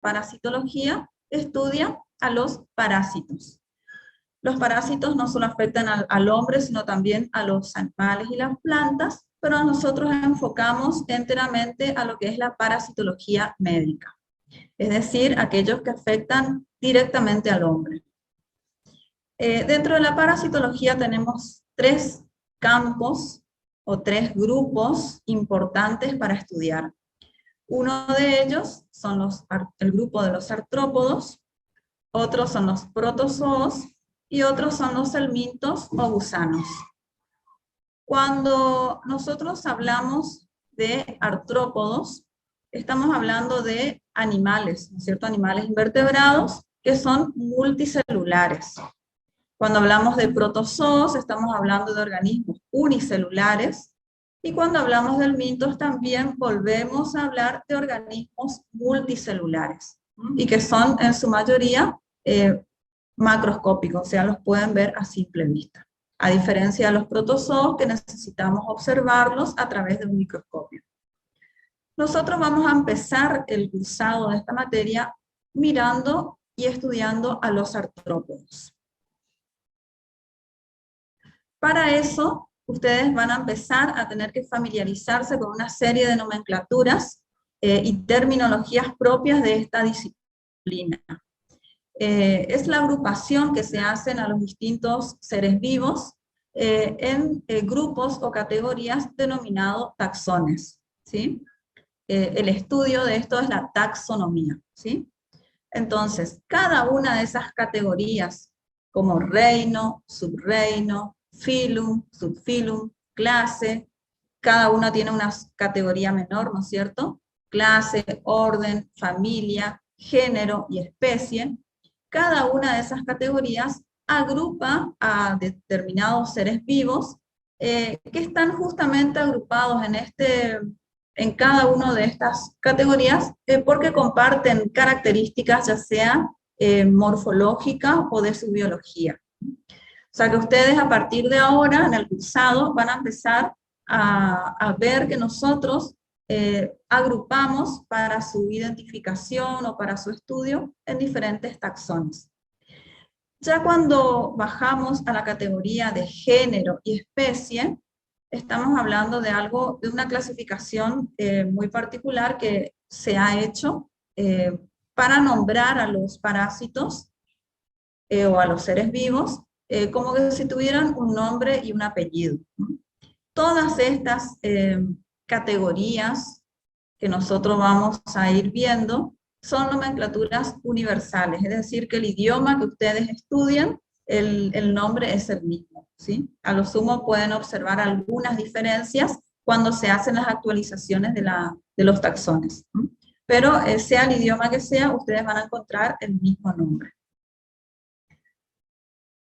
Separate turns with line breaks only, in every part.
parasitología estudia a los parásitos. Los parásitos no solo afectan al hombre, sino también a los animales y las plantas, pero nosotros enfocamos enteramente a lo que es la parasitología médica, es decir, aquellos que afectan directamente al hombre. Dentro de la parasitología tenemos 3 campos o 3 grupos importantes para estudiar. Uno de ellos son el grupo de los artrópodos, otros son los protozoos y otros son los helmintos o gusanos. Cuando nosotros hablamos de artrópodos, estamos hablando de animales, ¿no es cierto? Animales invertebrados que son multicelulares. Cuando hablamos de protozoos, estamos hablando de organismos unicelulares. Y cuando hablamos de helmintos, también volvemos a hablar de organismos multicelulares. Y que son, en su mayoría, macroscópicos, o sea, los pueden ver a simple vista. A diferencia de los protozoos, que necesitamos observarlos a través de un microscopio. Nosotros vamos a empezar el cursado de esta materia mirando y estudiando a los artrópodos. Para eso, ustedes van a empezar a tener que familiarizarse con una serie de nomenclaturas y terminologías propias de esta disciplina. Es la agrupación que se hacen a los distintos seres vivos en grupos o categorías denominados taxones, ¿sí? El estudio de esto es la taxonomía, ¿sí? Entonces, cada una de esas categorías, como reino, subreino, filum, subfilum, clase, cada una tiene una categoría menor, ¿no es cierto? Clase, orden, familia, género y especie. Cada una de esas categorías agrupa a determinados seres vivos que están justamente agrupados en cada una de estas categorías porque comparten características ya sea morfológicas o de su biología. O sea que ustedes a partir de ahora, en el cursado, van a empezar a ver que nosotros agrupamos para su identificación o para su estudio en diferentes taxones. Ya cuando bajamos a la categoría de género y especie, estamos hablando de una clasificación muy particular que se ha hecho para nombrar a los parásitos o a los seres vivos como que si tuvieran un nombre y un apellido. Todas estas categorías que nosotros vamos a ir viendo son nomenclaturas universales, es decir, que el idioma que ustedes estudian, el nombre es el mismo, ¿sí? A lo sumo pueden observar algunas diferencias cuando se hacen las actualizaciones de los taxones. Pero sea el idioma que sea, ustedes van a encontrar el mismo nombre.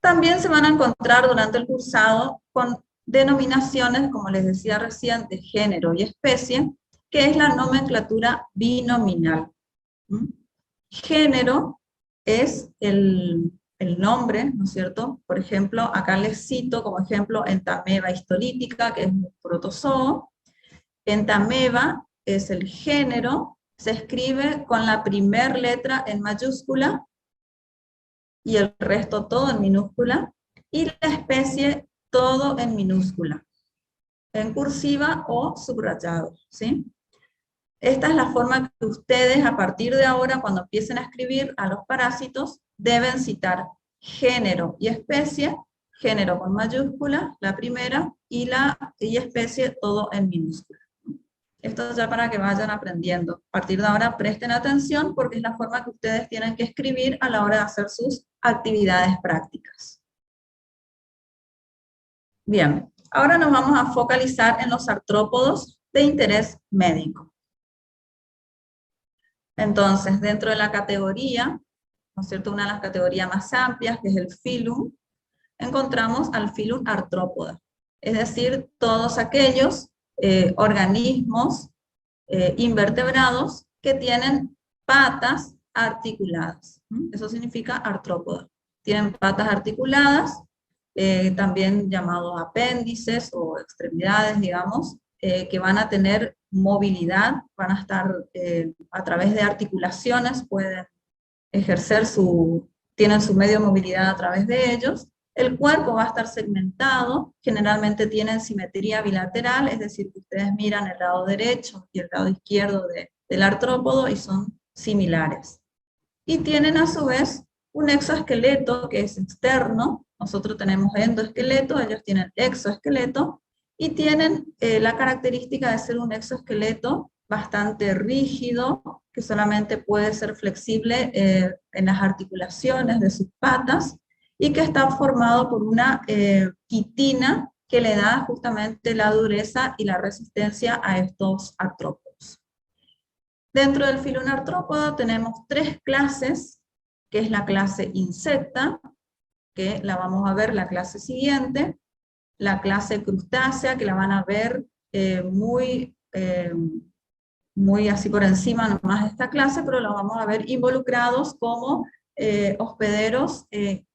También se van a encontrar durante el cursado con denominaciones, como les decía recién, de género y especie, que es la nomenclatura binominal. Género es el nombre, ¿no es cierto? Por ejemplo, acá les cito como ejemplo Entamoeba histolítica, que es un protozoo. Entamoeba es el género, se escribe con la primera letra en mayúscula, y el resto todo en minúscula, y la especie todo en minúscula, en cursiva o subrayado, ¿sí? Esta es la forma que ustedes a partir de ahora, cuando empiecen a escribir a los parásitos, deben citar género y especie, género con mayúscula, la primera, y especie todo en minúscula. Esto ya para que vayan aprendiendo. A partir de ahora presten atención porque es la forma que ustedes tienen que escribir a la hora de hacer sus actividades prácticas. Bien, ahora nos vamos a focalizar en los artrópodos de interés médico. Entonces, dentro de la categoría, ¿no es cierto?, una de las categorías más amplias, que es el filum, encontramos al filum Arthropoda, es decir, todos aquellos organismos invertebrados que tienen patas articuladas. Eso significa artrópoda. Tienen patas articuladas, también llamados apéndices o extremidades, digamos, que van a tener movilidad, van a estar a través de articulaciones, pueden ejercer tienen su medio de movilidad a través de ellos. El cuerpo va a estar segmentado, generalmente tienen simetría bilateral, es decir, que ustedes miran el lado derecho y el lado izquierdo del artrópodo y son similares. Y tienen a su vez un exoesqueleto que es externo, nosotros tenemos endoesqueleto, ellos tienen exoesqueleto, y tienen la característica de ser un exoesqueleto bastante rígido, que solamente puede ser flexible en las articulaciones de sus patas, y que está formado por una quitina que le da justamente la dureza y la resistencia a estos artrópodos. Dentro del filo artrópodo tenemos 3 clases, que es la clase insecta, que la vamos a ver la clase siguiente, la clase crustácea, que la van a ver muy así por encima nomás de esta clase, pero la vamos a ver involucrados como hospederos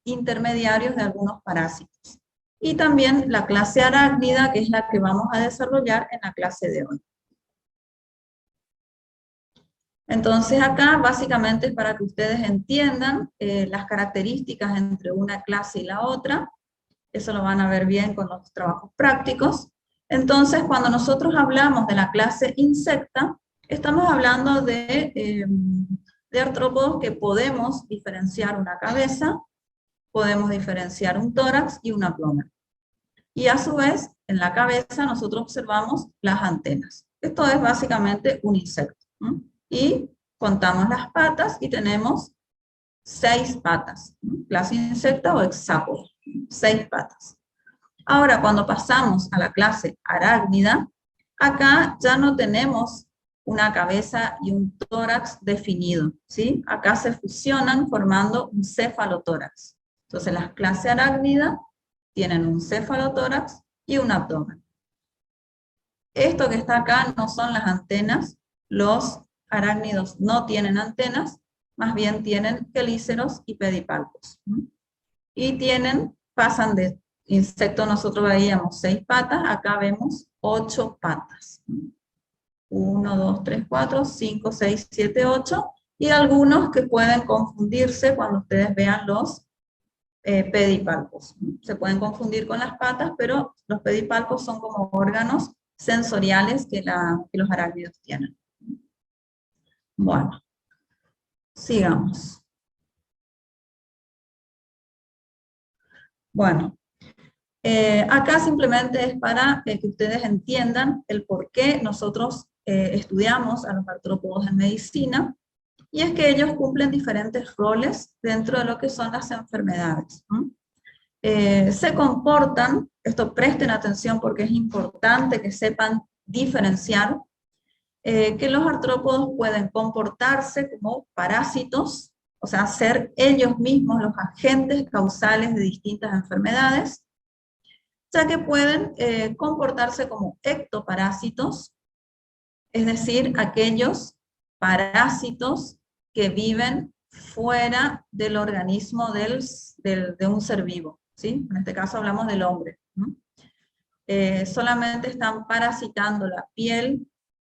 intermediarios de algunos parásitos. Y también la clase arácnida, que es la que vamos a desarrollar en la clase de hoy. Entonces acá básicamente es para que ustedes entiendan las características entre una clase y la otra. Eso lo van a ver bien con los trabajos prácticos. Entonces cuando nosotros hablamos de la clase insecta, estamos hablando de artrópodos que podemos diferenciar una cabeza, podemos diferenciar un tórax y un abdomen. Y a su vez, en la cabeza nosotros observamos las antenas. Esto es básicamente un insecto. Y contamos las patas y tenemos 6 patas. Clase insecta o hexápodo, 6 patas. Ahora, cuando pasamos a la clase arácnida, acá ya no tenemos una cabeza y un tórax definido, ¿sí? Acá se fusionan formando un cefalotórax. Entonces las clases arácnidas tienen un cefalotórax y un abdomen. Esto que está acá no son las antenas, los arácnidos no tienen antenas, más bien tienen quelíceros y pedipalpos. Y pasan de insecto, nosotros veíamos 6 patas, acá vemos 8 patas. 1, 2, 3, 4, 5, 6, 7, 8, y algunos que pueden confundirse cuando ustedes vean los pedipalpos. Se pueden confundir con las patas, pero los pedipalpos son como órganos sensoriales que los arácnidos tienen. Bueno, sigamos. Bueno, acá simplemente es para que ustedes entiendan el por qué nosotros estudiamos a los artrópodos en medicina, y es que ellos cumplen diferentes roles dentro de lo que son las enfermedades. Se comportan, esto presten atención porque es importante que sepan diferenciar, que los artrópodos pueden comportarse como parásitos, o sea, ser ellos mismos los agentes causales de distintas enfermedades, ya que pueden comportarse como ectoparásitos, es decir, aquellos parásitos que viven fuera del organismo de un ser vivo, ¿sí? En este caso hablamos del hombre. Solamente están parasitando la piel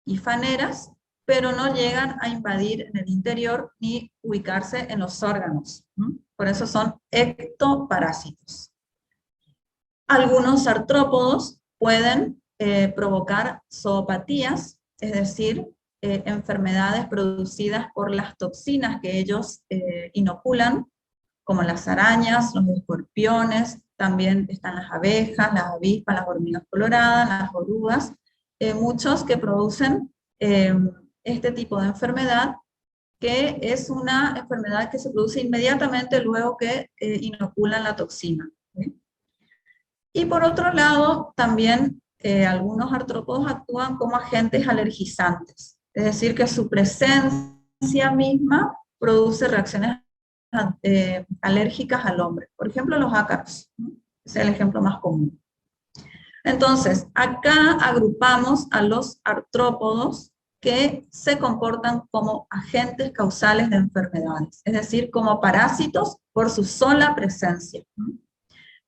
y faneras, pero no llegan a invadir en el interior ni ubicarse en los órganos. Por eso son ectoparásitos. Algunos artrópodos pueden provocar zoopatías, es decir, enfermedades producidas por las toxinas que ellos inoculan, como las arañas, los escorpiones, también están las abejas, las avispas, las hormigas coloradas, las orugas, muchos que producen este tipo de enfermedad, que es una enfermedad que se produce inmediatamente luego que inoculan la toxina. ¿Sí? Y por otro lado, también algunos artrópodos actúan como agentes alergizantes, es decir, que su presencia misma produce reacciones alérgicas al hombre. Por ejemplo, los ácaros, ¿no? Ese es el ejemplo más común. Entonces, acá agrupamos a los artrópodos que se comportan como agentes causales de enfermedades, es decir, como parásitos por su sola presencia.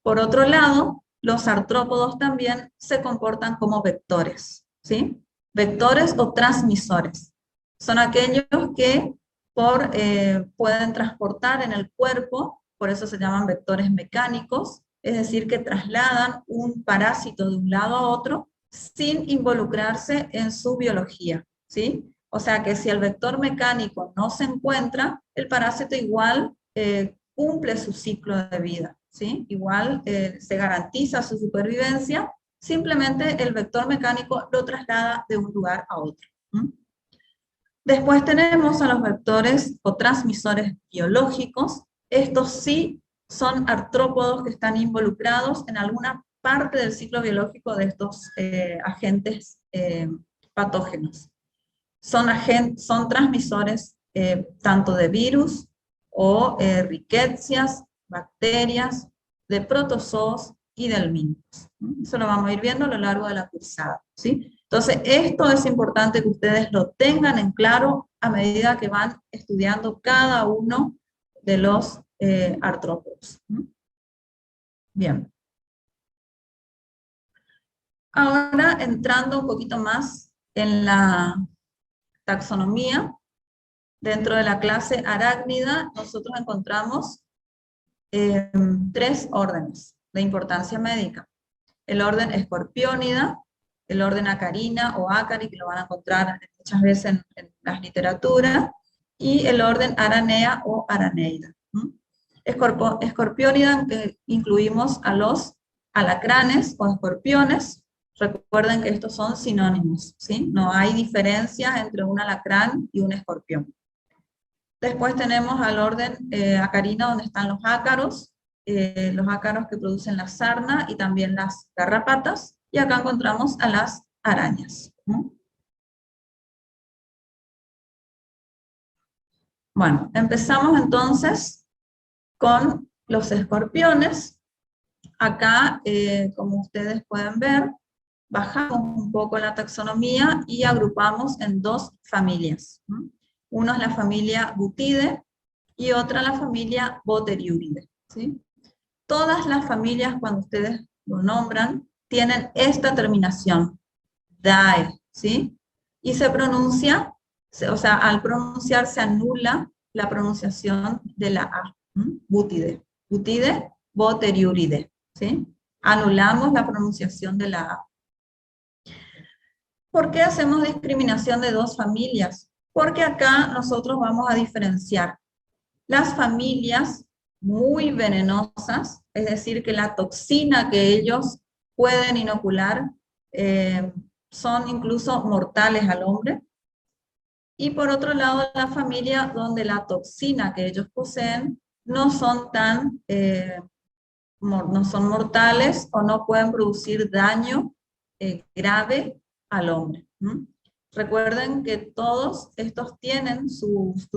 Por otro lado, los artrópodos también se comportan como vectores, ¿sí? Vectores o transmisores. Son aquellos que pueden transportar en el cuerpo, por eso se llaman vectores mecánicos, es decir, que trasladan un parásito de un lado a otro sin involucrarse en su biología, ¿sí? O sea que si el vector mecánico no se encuentra, el parásito igual cumple su ciclo de vida, ¿sí? Igual se garantiza su supervivencia, simplemente el vector mecánico lo traslada de un lugar a otro. Después tenemos a los vectores o transmisores biológicos. Estos sí son artrópodos que están involucrados en alguna parte del ciclo biológico de estos agentes patógenos. Son transmisores tanto de virus o riquecias, bacterias, de protozoos y de helmínticos. Eso lo vamos a ir viendo a lo largo de la cursada, ¿sí? Entonces, esto es importante que ustedes lo tengan en claro a medida que van estudiando cada uno de los artrópodos. Bien. Ahora, entrando un poquito más en la taxonomía, dentro de la clase arácnida, nosotros encontramos 3 órdenes de importancia médica. El orden escorpiónida, el orden acarina o ácari, que lo van a encontrar muchas veces en las literaturas, y el orden aranea o araneida. Escorpiónida, incluimos a los alacranes o escorpiones. Recuerden que estos son sinónimos, ¿sí? No hay diferencia entre un alacrán y un escorpión. Después tenemos al orden acarina, donde están los ácaros que producen la sarna y también las garrapatas, y acá encontramos a las arañas. Bueno, empezamos entonces con los escorpiones. Acá, como ustedes pueden ver, bajamos un poco la taxonomía y agrupamos en 2 familias. Uno es la familia Butide y otra la familia Boteriuridae, ¿sí? Todas las familias, cuando ustedes lo nombran, tienen esta terminación, dae, ¿sí? Y se pronuncia, o sea, al pronunciar se anula la pronunciación de la A, Butide. Butide, Boteriuridae, ¿sí? Anulamos la pronunciación de la A. ¿Por qué hacemos discriminación de 2 familias? Porque acá nosotros vamos a diferenciar las familias muy venenosas, es decir, que la toxina que ellos pueden inocular son incluso mortales al hombre. Y por otro lado, la familia donde la toxina que ellos poseen no son no son mortales o no pueden producir daño grave al hombre. Recuerden que todos estos tienen sus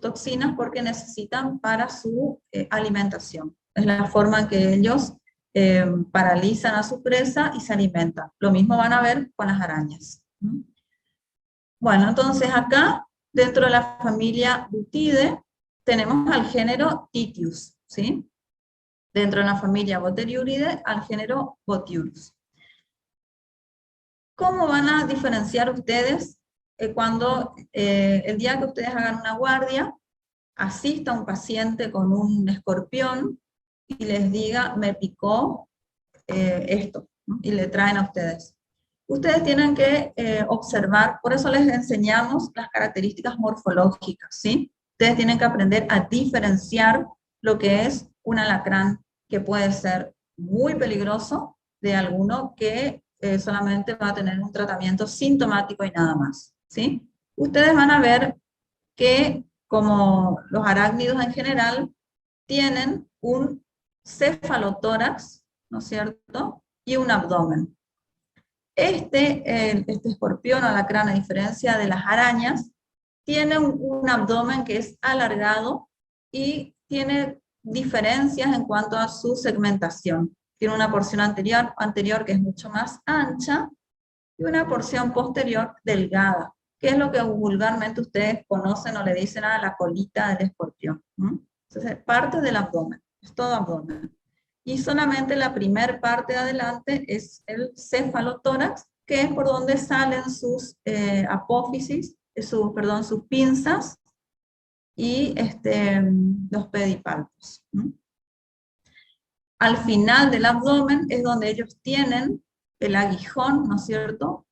toxinas porque necesitan para su alimentación. Es la forma en que ellos paralizan a su presa y se alimentan. Lo mismo van a ver con las arañas. Bueno, entonces acá, dentro de la familia Butide, tenemos al género Titius, ¿sí? Dentro de la familia Boteriuridae, al género Botiurus. ¿Cómo van a diferenciar ustedes cuando el día que ustedes hagan una guardia, asista un paciente con un escorpión y les diga, me picó esto, ¿no? Y le traen a ustedes? Ustedes tienen que observar, por eso les enseñamos las características morfológicas, ¿sí? Ustedes tienen que aprender a diferenciar lo que es un alacrán, que puede ser muy peligroso, de alguno que solamente va a tener un tratamiento sintomático y nada más, ¿sí? Ustedes van a ver que, como los arácnidos en general, tienen un cefalotórax, ¿no es cierto?, y un abdomen. Este escorpión o alacrán, a diferencia de las arañas, tiene un abdomen que es alargado y tiene diferencias en cuanto a su segmentación. Tiene una porción anterior que es mucho más ancha y una porción posterior delgada, que es lo que vulgarmente ustedes conocen o le dicen a la colita del escorpión. Entonces, parte del abdomen, es todo abdomen. Y solamente la primera parte de adelante es el cefalotórax, que es por donde salen sus apófisis, sus pinzas y los pedipalpos. Al final del abdomen es donde ellos tienen el aguijón, ¿no es cierto?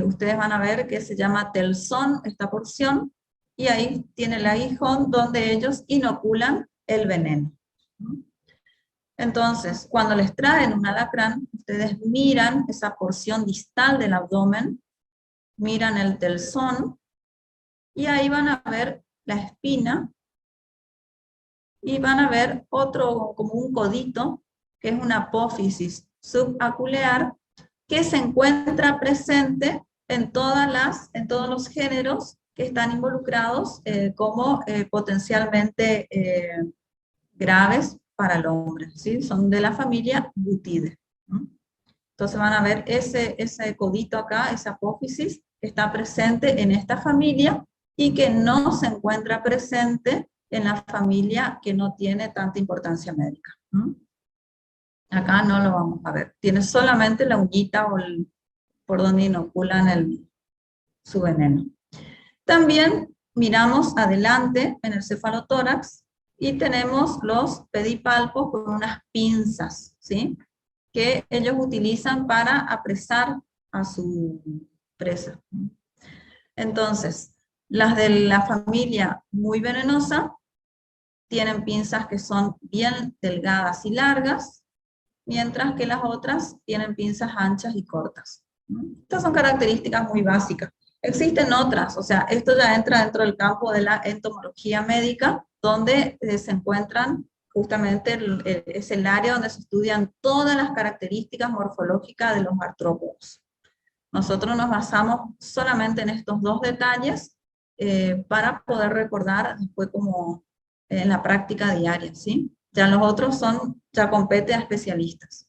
Ustedes van a ver que se llama telzón esta porción, y ahí tiene el aguijón donde ellos inoculan el veneno. Entonces, cuando les traen un alacrán, ustedes miran esa porción distal del abdomen, miran el telzón, y ahí van a ver la espina, y van a ver otro, como un codito, que es una apófisis subaculear, que se encuentra presente en todos los géneros que están involucrados como potencialmente graves para el hombre, ¿sí? Son de la familia Butide. Entonces van a ver ese codito acá, esa apófisis, que está presente en esta familia y que no se encuentra presente en la familia que no tiene tanta importancia médica. Acá no lo vamos a ver. Tiene solamente la uñita o por donde inoculan su veneno. También miramos adelante en el cefalotórax y tenemos los pedipalpos con unas pinzas, ¿sí? Que ellos utilizan para apresar a su presa. Entonces, las de la familia muy venenosa tienen pinzas que son bien delgadas y largas, mientras que las otras tienen pinzas anchas y cortas. Estas son características muy básicas. Existen otras, o sea, esto ya entra dentro del campo de la entomología médica, donde se encuentran justamente, es el área donde se estudian todas las características morfológicas de los artrópodos. Nosotros nos basamos solamente en estos dos detalles para poder recordar después como en la práctica diaria, ¿sí? Ya los otros ya compete a especialistas.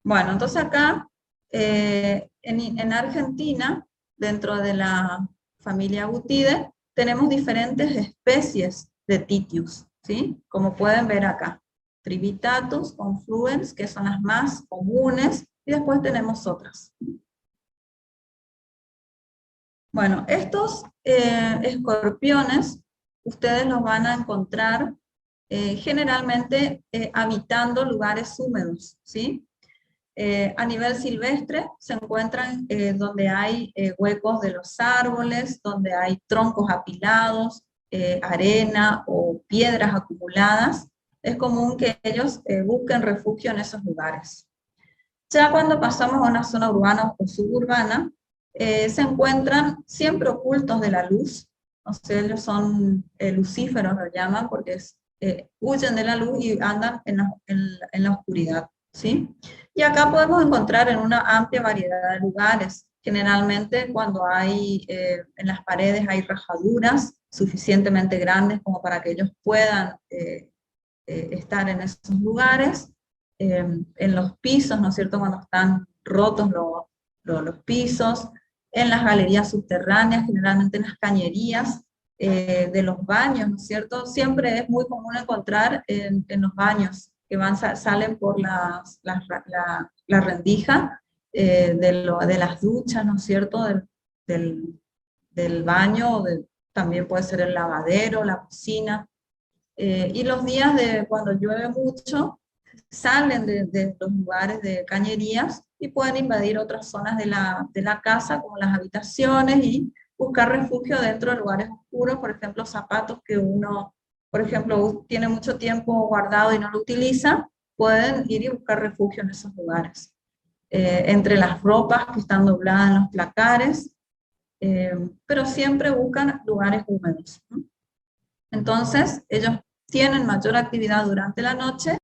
Bueno, entonces acá, en Argentina, dentro de la familia Butide, tenemos diferentes especies de Titius, ¿sí? Como pueden ver acá. Tribitatus, confluens, que son las más comunes, y después tenemos otras. Bueno, estos escorpiones, ustedes los van a encontrar generalmente habitando lugares húmedos, ¿sí? A nivel silvestre se encuentran donde hay huecos de los árboles, donde hay troncos apilados, arena o piedras acumuladas. Es común que ellos busquen refugio en esos lugares. Ya cuando pasamos a una zona urbana o suburbana, se encuentran siempre ocultos de la luz. O sea, ellos son lucíferos, lo llaman, porque huyen de la luz y andan en la oscuridad, ¿sí? Y acá podemos encontrar en una amplia variedad de lugares. Generalmente cuando en las paredes hay rajaduras suficientemente grandes como para que ellos puedan estar en esos lugares. En los pisos, ¿no es cierto?, cuando están rotos los pisos, en las galerías subterráneas, generalmente en las cañerías de los baños, ¿no es cierto? Siempre es muy común encontrar en los baños que salen por la rendija de las duchas, ¿no es cierto?, del baño, también puede ser el lavadero, la cocina, y los días cuando llueve mucho, salen de los lugares de cañerías y pueden invadir otras zonas de la casa, como las habitaciones, y buscar refugio dentro de lugares oscuros, por ejemplo, zapatos que uno, por ejemplo, tiene mucho tiempo guardado y no lo utiliza, pueden ir y buscar refugio en esos lugares. Entre las ropas que están dobladas en los placares, pero siempre buscan lugares húmedos, ¿no? Entonces, ellos tienen mayor actividad durante la noche,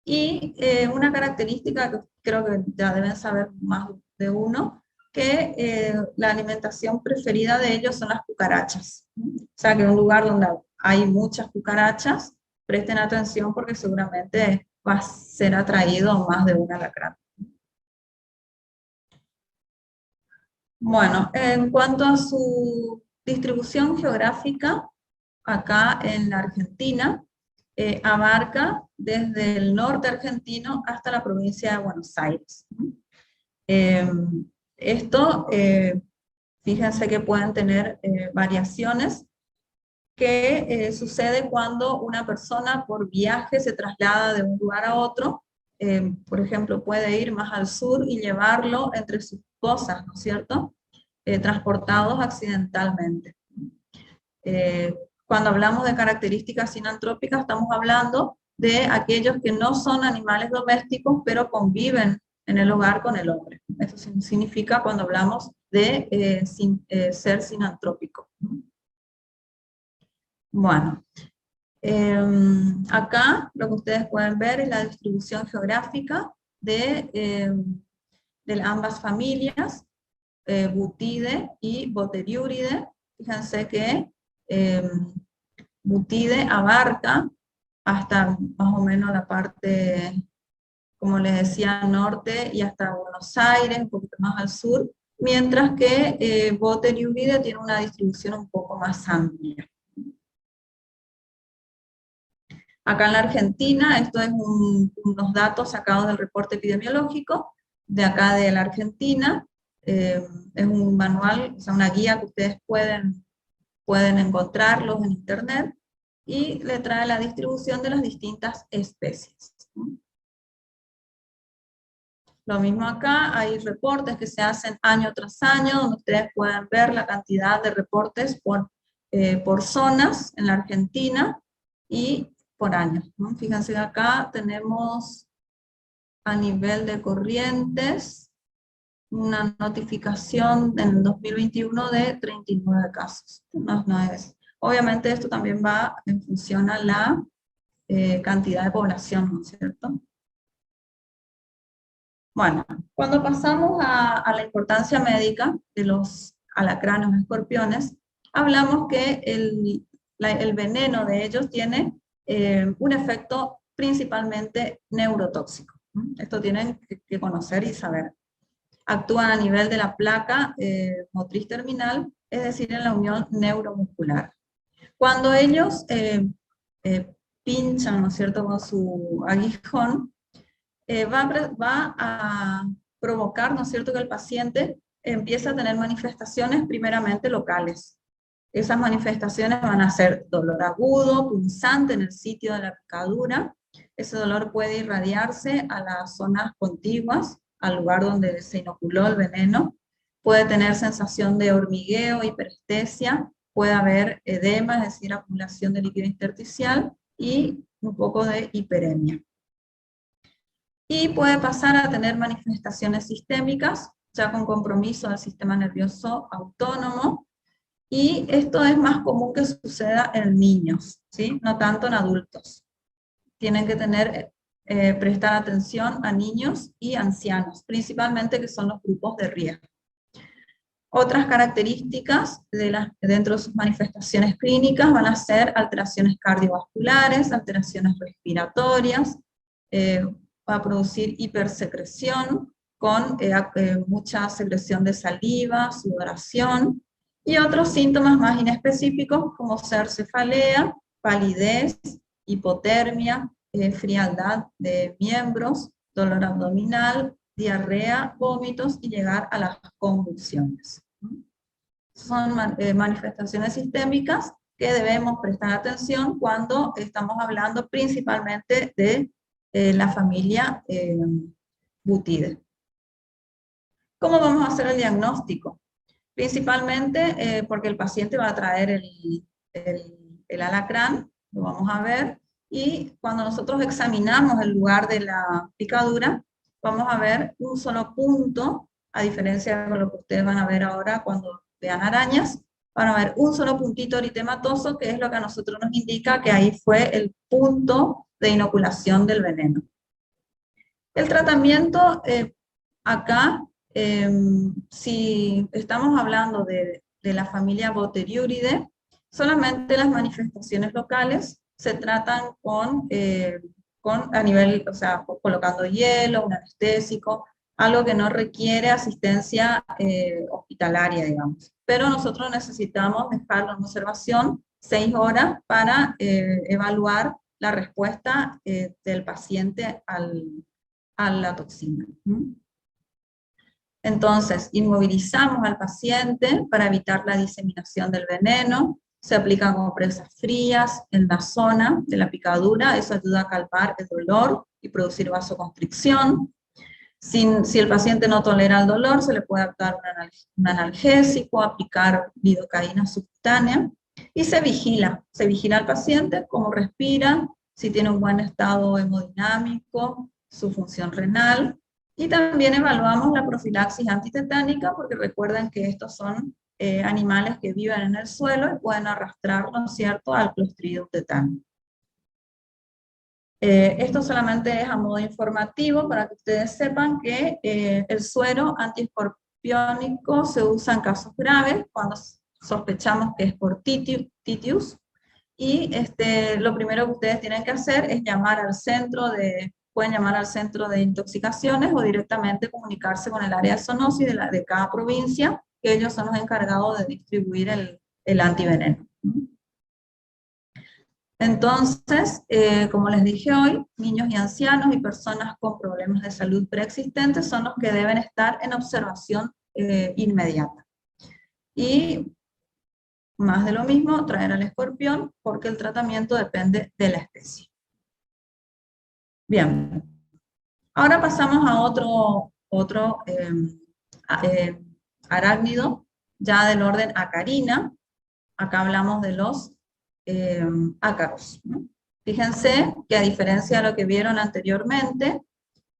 y una característica que creo que ya deben saber más de uno, que la alimentación preferida de ellos son las cucarachas. O sea, que en un lugar donde hay muchas cucarachas, presten atención porque seguramente va a ser atraído más de un alacrán. Bueno, en cuanto a su distribución geográfica, acá en la Argentina, abarca desde el norte argentino hasta la provincia de Buenos Aires. Eh, Esto, fíjense que pueden tener variaciones que sucede cuando una persona por viaje se traslada de un lugar a otro. Por ejemplo, puede ir más al sur y llevarlo entre sus cosas, ¿no es cierto? Transportados accidentalmente. Eh, Cuando hablamos de características sinantrópicas, estamos hablando de aquellos que no son animales domésticos, pero conviven en el hogar con el hombre. Eso significa cuando hablamos de ser sinantrópico. Bueno, acá lo que ustedes pueden ver es la distribución geográfica de ambas familias, Butide y Boteriuride. Fíjense que Butide abarca hasta más o menos la parte, como les decía, norte y hasta Buenos Aires, un poquito más al sur, mientras que Boteriuride tiene una distribución un poco más amplia. Acá en la Argentina, esto es unos datos sacados del reporte epidemiológico de acá de la Argentina. Es un manual, o sea, una guía que ustedes pueden encontrarlos en internet, y le trae la distribución de las distintas especies. Lo mismo acá, hay reportes que se hacen año tras año, donde ustedes pueden ver la cantidad de reportes por zonas en la Argentina y por año, ¿no? Fíjense que acá tenemos a nivel de Corrientes una notificación en el 2021 de 39 casos. No es. Obviamente esto también va en función a la cantidad de población, ¿no es cierto? Bueno, cuando pasamos a la importancia médica de los alacranes o escorpiones, hablamos que el veneno de ellos tiene un efecto principalmente neurotóxico. Esto tienen que conocer y saber. Actúan a nivel de la placa motriz terminal, es decir, en la unión neuromuscular. Cuando ellos pinchan, ¿no es cierto?, con su aguijón, va a provocar, ¿no es cierto?, que el paciente empieza a tener manifestaciones primeramente locales. Esas manifestaciones van a ser dolor agudo, punzante en el sitio de la picadura. Ese dolor puede irradiarse a las zonas contiguas, al lugar donde se inoculó el veneno. Puede tener sensación de hormigueo, hiperestesia, puede haber edema, es decir, acumulación de líquido intersticial, y un poco de hiperemia. Y puede pasar a tener manifestaciones sistémicas, ya con compromiso del sistema nervioso autónomo, y esto es más común que suceda en niños, ¿sí? No tanto en adultos. Tienen que prestar atención a niños y ancianos, principalmente, que son los grupos de riesgo. Otras características dentro de sus manifestaciones clínicas van a ser alteraciones cardiovasculares, alteraciones respiratorias, va a producir hipersecreción con mucha secreción de saliva, sudoración, y otros síntomas más inespecíficos como ser cefalea, palidez, hipotermia, frialdad de miembros, dolor abdominal, diarrea, vómitos y llegar a las convulsiones. Son manifestaciones sistémicas que debemos prestar atención cuando estamos hablando principalmente de la familia Butide. ¿Cómo vamos a hacer el diagnóstico? Principalmente porque el paciente va a traer el alacrán, lo vamos a ver, y cuando nosotros examinamos el lugar de la picadura, vamos a ver un solo punto, a diferencia de lo que ustedes van a ver ahora cuando vean arañas. Van a ver un solo puntito eritematoso, que es lo que a nosotros nos indica que ahí fue el punto de inoculación del veneno. El tratamiento acá, si estamos hablando de la familia Boteriuride, solamente las manifestaciones locales se tratan a nivel, o sea, colocando hielo, un anestésico, algo que no requiere asistencia hospitalaria, digamos. Pero nosotros necesitamos dejarlo en observación 6 horas para evaluar la respuesta del paciente a la toxina. Entonces, inmovilizamos al paciente para evitar la diseminación del veneno, se aplican compresas frías en la zona de la picadura, eso ayuda a calmar el dolor y producir vasoconstricción. Si el paciente no tolera el dolor, se le puede dar un analgésico, aplicar lidocaína subcutánea, y se vigila al paciente, cómo respira, si tiene un buen estado hemodinámico, su función renal, y también evaluamos la profilaxis antitetánica, porque recuerden que estos son animales que viven en el suelo y pueden arrastrar, ¿no es cierto?, al Clostridium tetani. Esto solamente es a modo informativo para que ustedes sepan que el suero antiescorpiónico se usa en casos graves, cuando sospechamos que es por titius, y lo primero que ustedes tienen que hacer es llamar al centro pueden llamar al centro de intoxicaciones o directamente comunicarse con el área de zoonosis de cada provincia, que ellos son los encargados de distribuir el antiveneno. Entonces, como les dije hoy, niños y ancianos y personas con problemas de salud preexistentes son los que deben estar en observación inmediata. Y más de lo mismo, traer al escorpión, porque el tratamiento depende de la especie. Bien, ahora pasamos a otro arácnido, ya del orden Acarina. Acá hablamos de los ácaros, ¿no? Fíjense que a diferencia de lo que vieron anteriormente,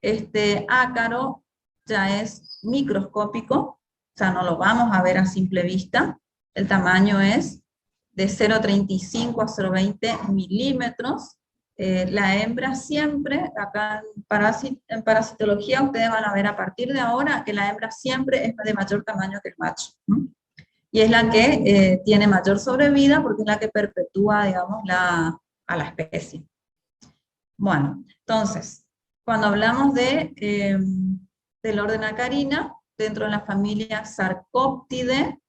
este ácaro ya es microscópico, o sea, no lo vamos a ver a simple vista. El tamaño es de 0,35 a 0,20 milímetros. La hembra siempre, acá en parasitología ustedes van a ver a partir de ahora que la hembra siempre es de mayor tamaño que el macho, ¿no? Y es la que tiene mayor sobrevida porque es la que perpetúa, digamos, a la especie. Bueno, entonces, cuando hablamos del orden Acarina, dentro de la familia Sarcoptidae,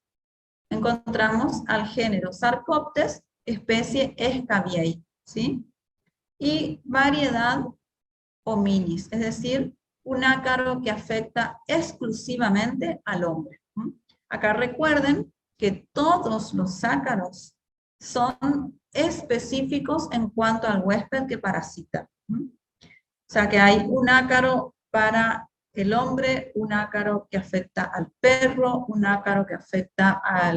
encontramos al género Sarcoptes, especie Escabiei, ¿sí? Y variedad Hominis, es decir, un ácaro que afecta exclusivamente al hombre. Acá recuerden que todos los ácaros son específicos en cuanto al huésped que parasita. O sea que hay un ácaro para el hombre, un ácaro que afecta al perro, un ácaro que afecta a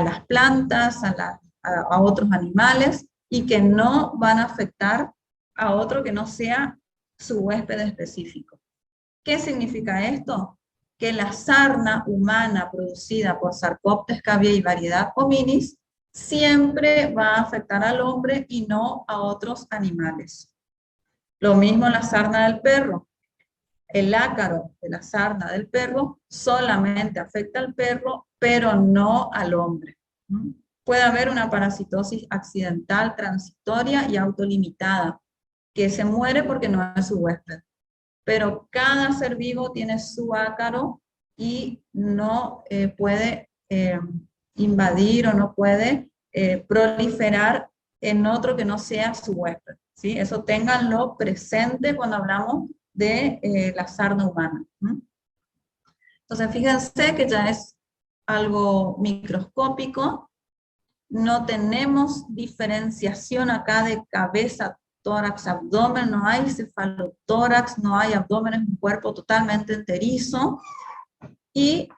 las plantas, a otros animales, y que no van a afectar a otro que no sea su huésped específico. ¿Qué significa esto? Que la sarna humana producida por Sarcoptes escabiei variedad Hominis siempre va a afectar al hombre y no a otros animales. Lo mismo la sarna del perro. El ácaro de la sarna del perro solamente afecta al perro, pero no al hombre. Puede haber una parasitosis accidental, transitoria y autolimitada, que se muere porque no es su huésped. Pero cada ser vivo tiene su ácaro y no puede invadir o no puede proliferar en otro que no sea su huésped, ¿sí? Eso ténganlo presente cuando hablamos de la sarna humana. Entonces fíjense que ya es algo microscópico, no tenemos diferenciación acá de cabeza, tórax, abdomen, no hay cefalotórax, no hay abdomen, es un cuerpo totalmente enterizo. Y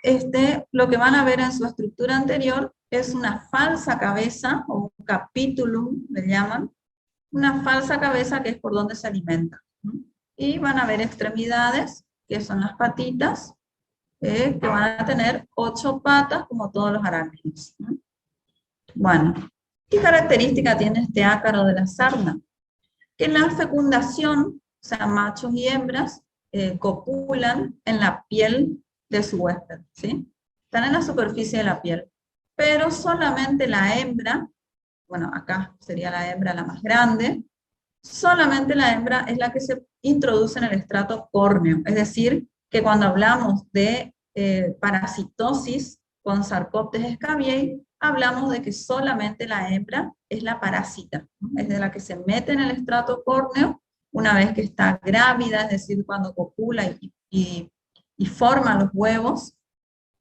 lo que van a ver en su estructura anterior es una falsa cabeza, o un capitulum, le llaman, una falsa cabeza que es por donde se alimenta. Y van a ver extremidades, que son las patitas, que van a tener 8 patas, como todos los arácnidos. Bueno, ¿qué característica tiene este ácaro de la sarna? Que en la fecundación, o sea, machos y hembras, copulan en la piel de su huésped, ¿sí? Están en la superficie de la piel, pero solamente la hembra, bueno, acá sería la hembra la más grande, solamente la hembra es la que se introduce en el estrato córneo, es decir, que cuando hablamos de parasitosis con Sarcoptes escabiei, hablamos de que solamente la hembra es la parásita, ¿no? Es de la que se mete en el estrato córneo una vez que está grávida, es decir, cuando copula y y forma los huevos,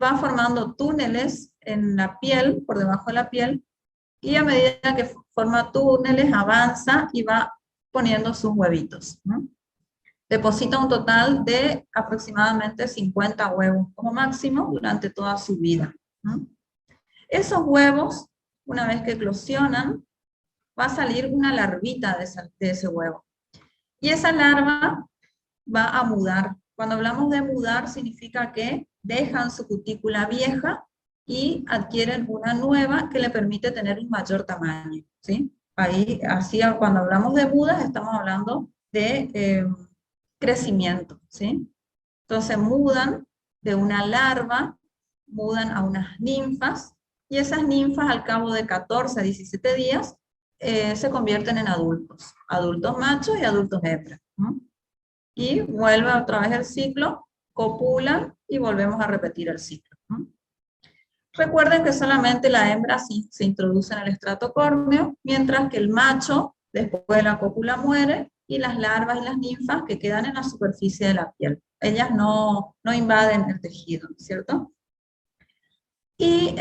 va formando túneles en la piel, por debajo de la piel, y a medida que forma túneles, avanza y va poniendo sus huevitos, ¿no? Deposita un total de aproximadamente 50 huevos como máximo durante toda su vida, ¿no? Esos huevos, una vez que eclosionan, va a salir una larvita de ese huevo. Y esa larva va a mudar. Cuando hablamos de mudar, significa que dejan su cutícula vieja y adquieren una nueva que le permite tener un mayor tamaño, ¿sí? Ahí, así, cuando hablamos de mudas, estamos hablando de crecimiento, ¿sí? Entonces mudan de una larva, mudan a unas ninfas, y esas ninfas al cabo de 14 a 17 días se convierten en adultos, adultos machos y adultos hembras, ¿no? Y vuelve otra vez el ciclo, copulan y volvemos a repetir el ciclo, ¿no? Recuerden que solamente la hembra se introduce en el estrato córneo, mientras que el macho, después de la cópula, muere, y las larvas y las ninfas que quedan en la superficie de la piel. Ellas no invaden el tejido, ¿cierto? Y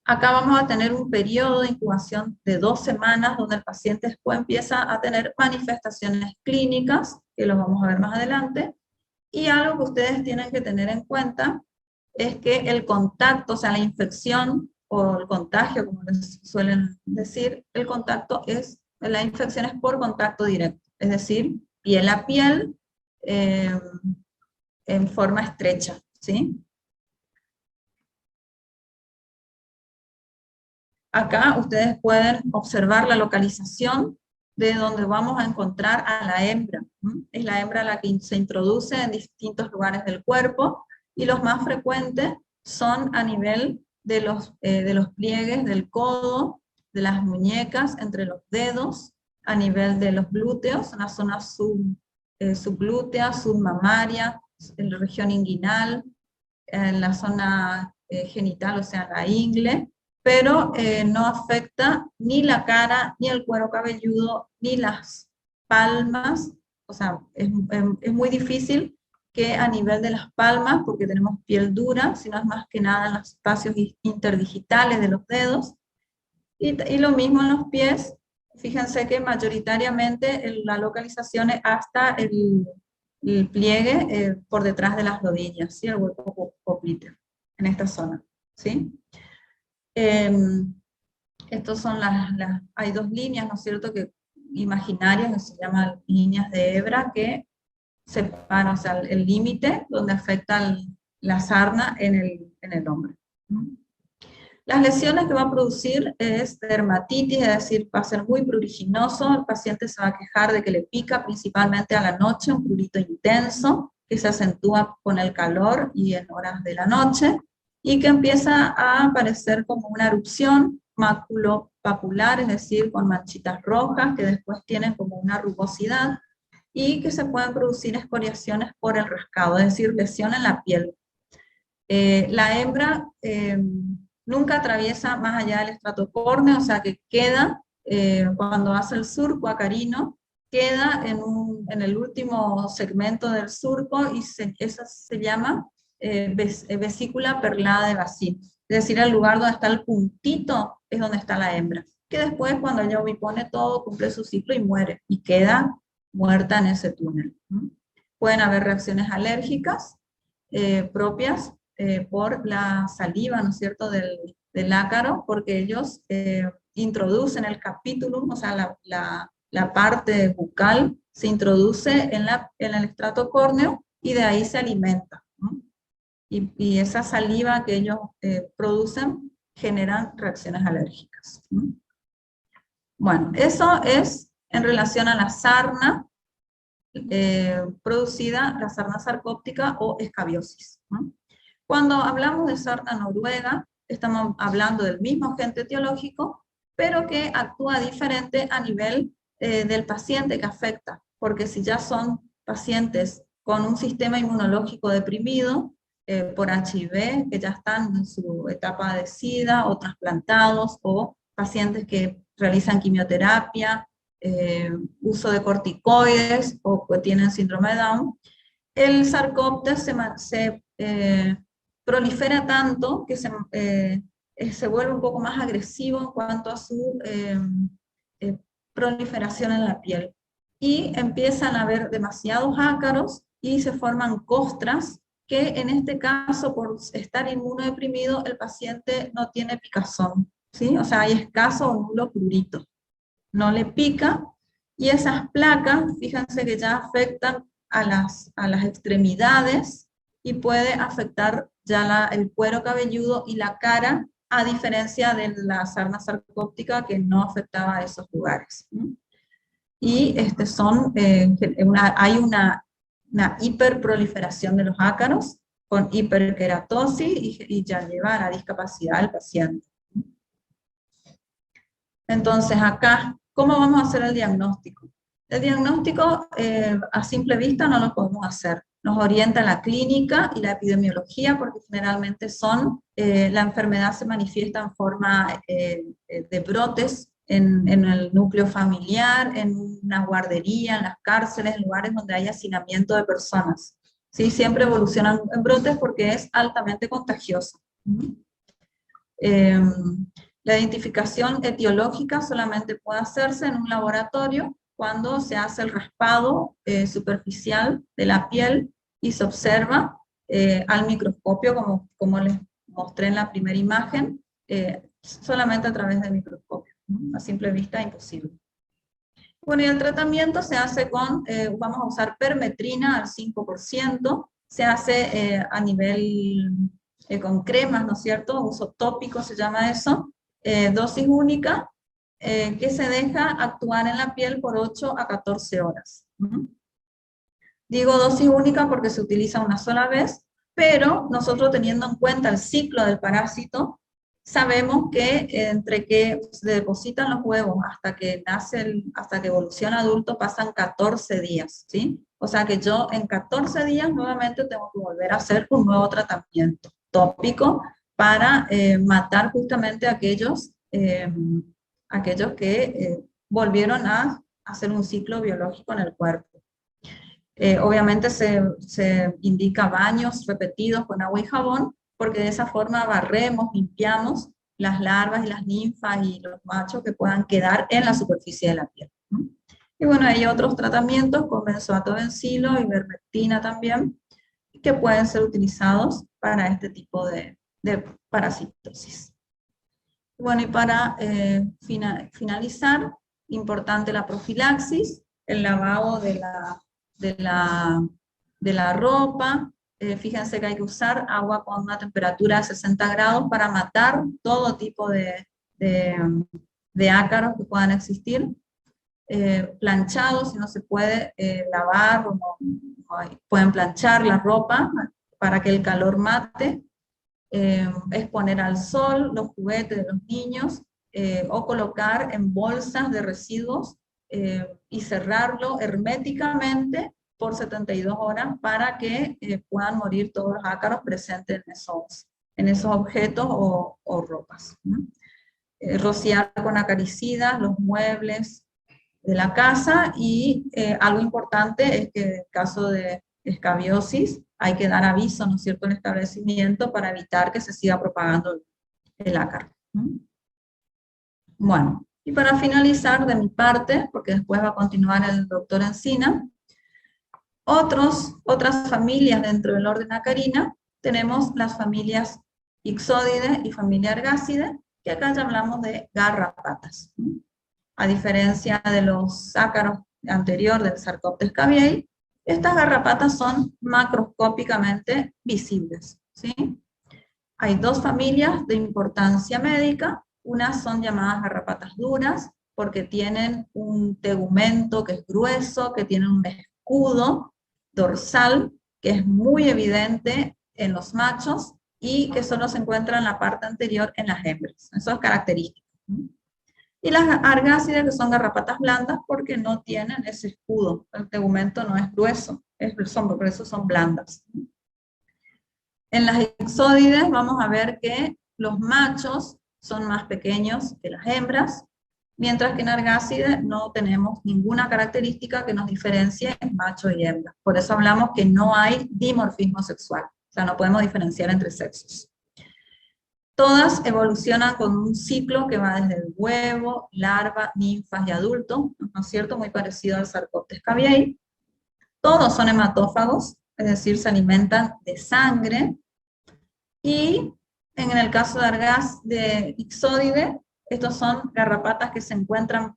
acá vamos a tener un periodo de incubación de 2 semanas, donde el paciente después empieza a tener manifestaciones clínicas, que lo vamos a ver más adelante, y algo que ustedes tienen que tener en cuenta es que el contacto, o sea, la infección o el contagio, como les suelen decir, la infección es por contacto directo, es decir, piel a piel, en forma estrecha, ¿sí? Acá ustedes pueden observar la localización de donde vamos a encontrar a la hembra. Es la hembra la que se introduce en distintos lugares del cuerpo, y los más frecuentes son a nivel de los pliegues del codo, de las muñecas, entre los dedos, a nivel de los glúteos, en la zona subglútea, submamaria, en la región inguinal, en la zona genital, o sea, la ingle, pero no afecta ni la cara, ni el cuero cabelludo, ni las palmas. O sea, es muy difícil que a nivel de las palmas, porque tenemos piel dura, sino es más que nada en los espacios interdigitales de los dedos, y lo mismo en los pies. Fíjense que mayoritariamente la localización es hasta el pliegue por detrás de las rodillas, ¿sí? El hueco popliteo, en esta zona, ¿sí? Estos son hay 2 líneas, ¿no es cierto?, imaginarias, que se llaman líneas de hebra, que separan, o sea, el límite donde afecta la sarna en el hombre. Las lesiones que va a producir es dermatitis, es decir, va a ser muy pruriginoso, el paciente se va a quejar de que le pica principalmente a la noche, un prurito intenso, que se acentúa con el calor y en horas de la noche, y que empieza a aparecer como una erupción maculopapular, es decir, con manchitas rojas que después tienen como una rugosidad, y que se pueden producir escoriaciones por el rascado, es decir, lesión en la piel. La hembra nunca atraviesa más allá del estrato córneo, o sea que queda, cuando hace el surco acarino, queda en el último segmento del surco, y eso se llama vesícula perlada de Bacille. Es decir, el lugar donde está el puntito es donde está la hembra, que después, cuando ella ovipone todo, cumple su ciclo y muere, y queda muerta en ese túnel. Pueden haber reacciones alérgicas propias por la saliva, ¿no es cierto?, del ácaro, porque ellos introducen el capítulum, o sea, la parte bucal se introduce en el estrato córneo, y de ahí se alimenta, ¿no? Y esa saliva que ellos producen generan reacciones alérgicas, ¿no? Bueno, eso es en relación a la sarna producida, la sarna sarcóptica o escabiosis, ¿no? Cuando hablamos de sarna noruega, estamos hablando del mismo agente etiológico, pero que actúa diferente a nivel del paciente que afecta, porque si ya son pacientes con un sistema inmunológico deprimido, por HIV, que ya están en su etapa de SIDA, o trasplantados, o pacientes que realizan quimioterapia, uso de corticoides, o que tienen síndrome de Down, el Sarcoptes se prolifera tanto que se vuelve un poco más agresivo en cuanto a su proliferación en la piel. Y empiezan a haber demasiados ácaros y se forman costras que en este caso, por estar inmunodeprimido, el paciente no tiene picazón, ¿sí? O sea, hay escaso o nulo prurito. No le pica, y esas placas, fíjense que ya afectan a las extremidades y puede afectar ya el cuero cabelludo y la cara, a diferencia de la sarna sarcóptica que no afectaba a esos lugares. Y hay una hiperproliferación de los ácaros con hiperkeratosis y ya lleva a la discapacidad del paciente. Entonces acá, ¿cómo vamos a hacer el diagnóstico? El diagnóstico a simple vista no lo podemos hacer. Nos orienta la clínica y la epidemiología, porque generalmente la enfermedad se manifiesta en forma de brotes en el núcleo familiar, en una guardería, en las cárceles, en lugares donde hay hacinamiento de personas. ¿Sí? Siempre evolucionan en brotes porque es altamente contagioso. La identificación etiológica solamente puede hacerse en un laboratorio cuando se hace el raspado superficial de la piel y se observa al microscopio, como les mostré en la primera imagen, solamente a través del microscopio. A simple vista, imposible. Bueno, y el tratamiento se hace vamos a usar permetrina al 5%, se hace a nivel con cremas, ¿no es cierto? Uso tópico se llama eso, dosis única, que se deja actuar en la piel por 8 a 14 horas. Digo dosis única porque se utiliza una sola vez, pero nosotros, teniendo en cuenta el ciclo del parásito, sabemos que entre que se depositan los huevos hasta que hasta que evoluciona adulto pasan 14 días, ¿sí? O sea que yo en 14 días nuevamente tengo que volver a hacer un nuevo tratamiento tópico para matar justamente a aquellos que volvieron a hacer un ciclo biológico en el cuerpo. Obviamente se indica baños repetidos con agua y jabón, porque de esa forma barremos, limpiamos las larvas y las ninfas y los machos que puedan quedar en la superficie de la piel. Y bueno, hay otros tratamientos con benzoato-bencilo y ivermectina también, que pueden ser utilizados para este tipo de parasitosis. Bueno, y para finalizar, importante la profilaxis, el lavado de la ropa. Fíjense que hay que usar agua con una temperatura de 60 grados para matar todo tipo de ácaros que puedan existir. Planchados, si no se puede lavar, pueden planchar la ropa para que el calor mate. Exponer al sol los juguetes de los niños, o colocar en bolsas de residuos y cerrarlo herméticamente por 72 horas para que puedan morir todos los ácaros presentes en esos objetos o ropas. Rociar con acaricidas los muebles de la casa, y algo importante es que en caso de escabiosis hay que dar aviso, ¿no es cierto?, en el establecimiento para evitar que se siga propagando el ácaro. Bueno, y para finalizar de mi parte, porque después va a continuar el doctor Encina, otras familias dentro del orden Acarina, tenemos las familias Ixódides y familia Argácide, que acá ya hablamos de garrapatas. A diferencia de los ácaros anterior del Sarcoptes cabiei, estas garrapatas son macroscópicamente visibles, ¿sí? Hay dos familias de importancia médica. Unas son llamadas garrapatas duras, porque tienen un tegumento que es grueso, que tiene un escudo dorsal, que es muy evidente en los machos, y que solo se encuentra en la parte anterior en las hembras. Eso es característico. Y las argácidas, que son garrapatas blandas, porque no tienen ese escudo. El tegumento no es grueso, por eso son blandas. En las ixódides vamos a ver que los machos son más pequeños que las hembras, mientras que en Argácide no tenemos ninguna característica que nos diferencie en macho y hembra. Por eso hablamos que no hay dimorfismo sexual, o sea, no podemos diferenciar entre sexos. Todas evolucionan con un ciclo que va desde el huevo, larva, ninfas y adulto, ¿no es cierto? Muy parecido al Sarcoptes cabiei. Todos son hematófagos, es decir, se alimentan de sangre. Y en el caso de Ixódide, estos son garrapatas que se encuentran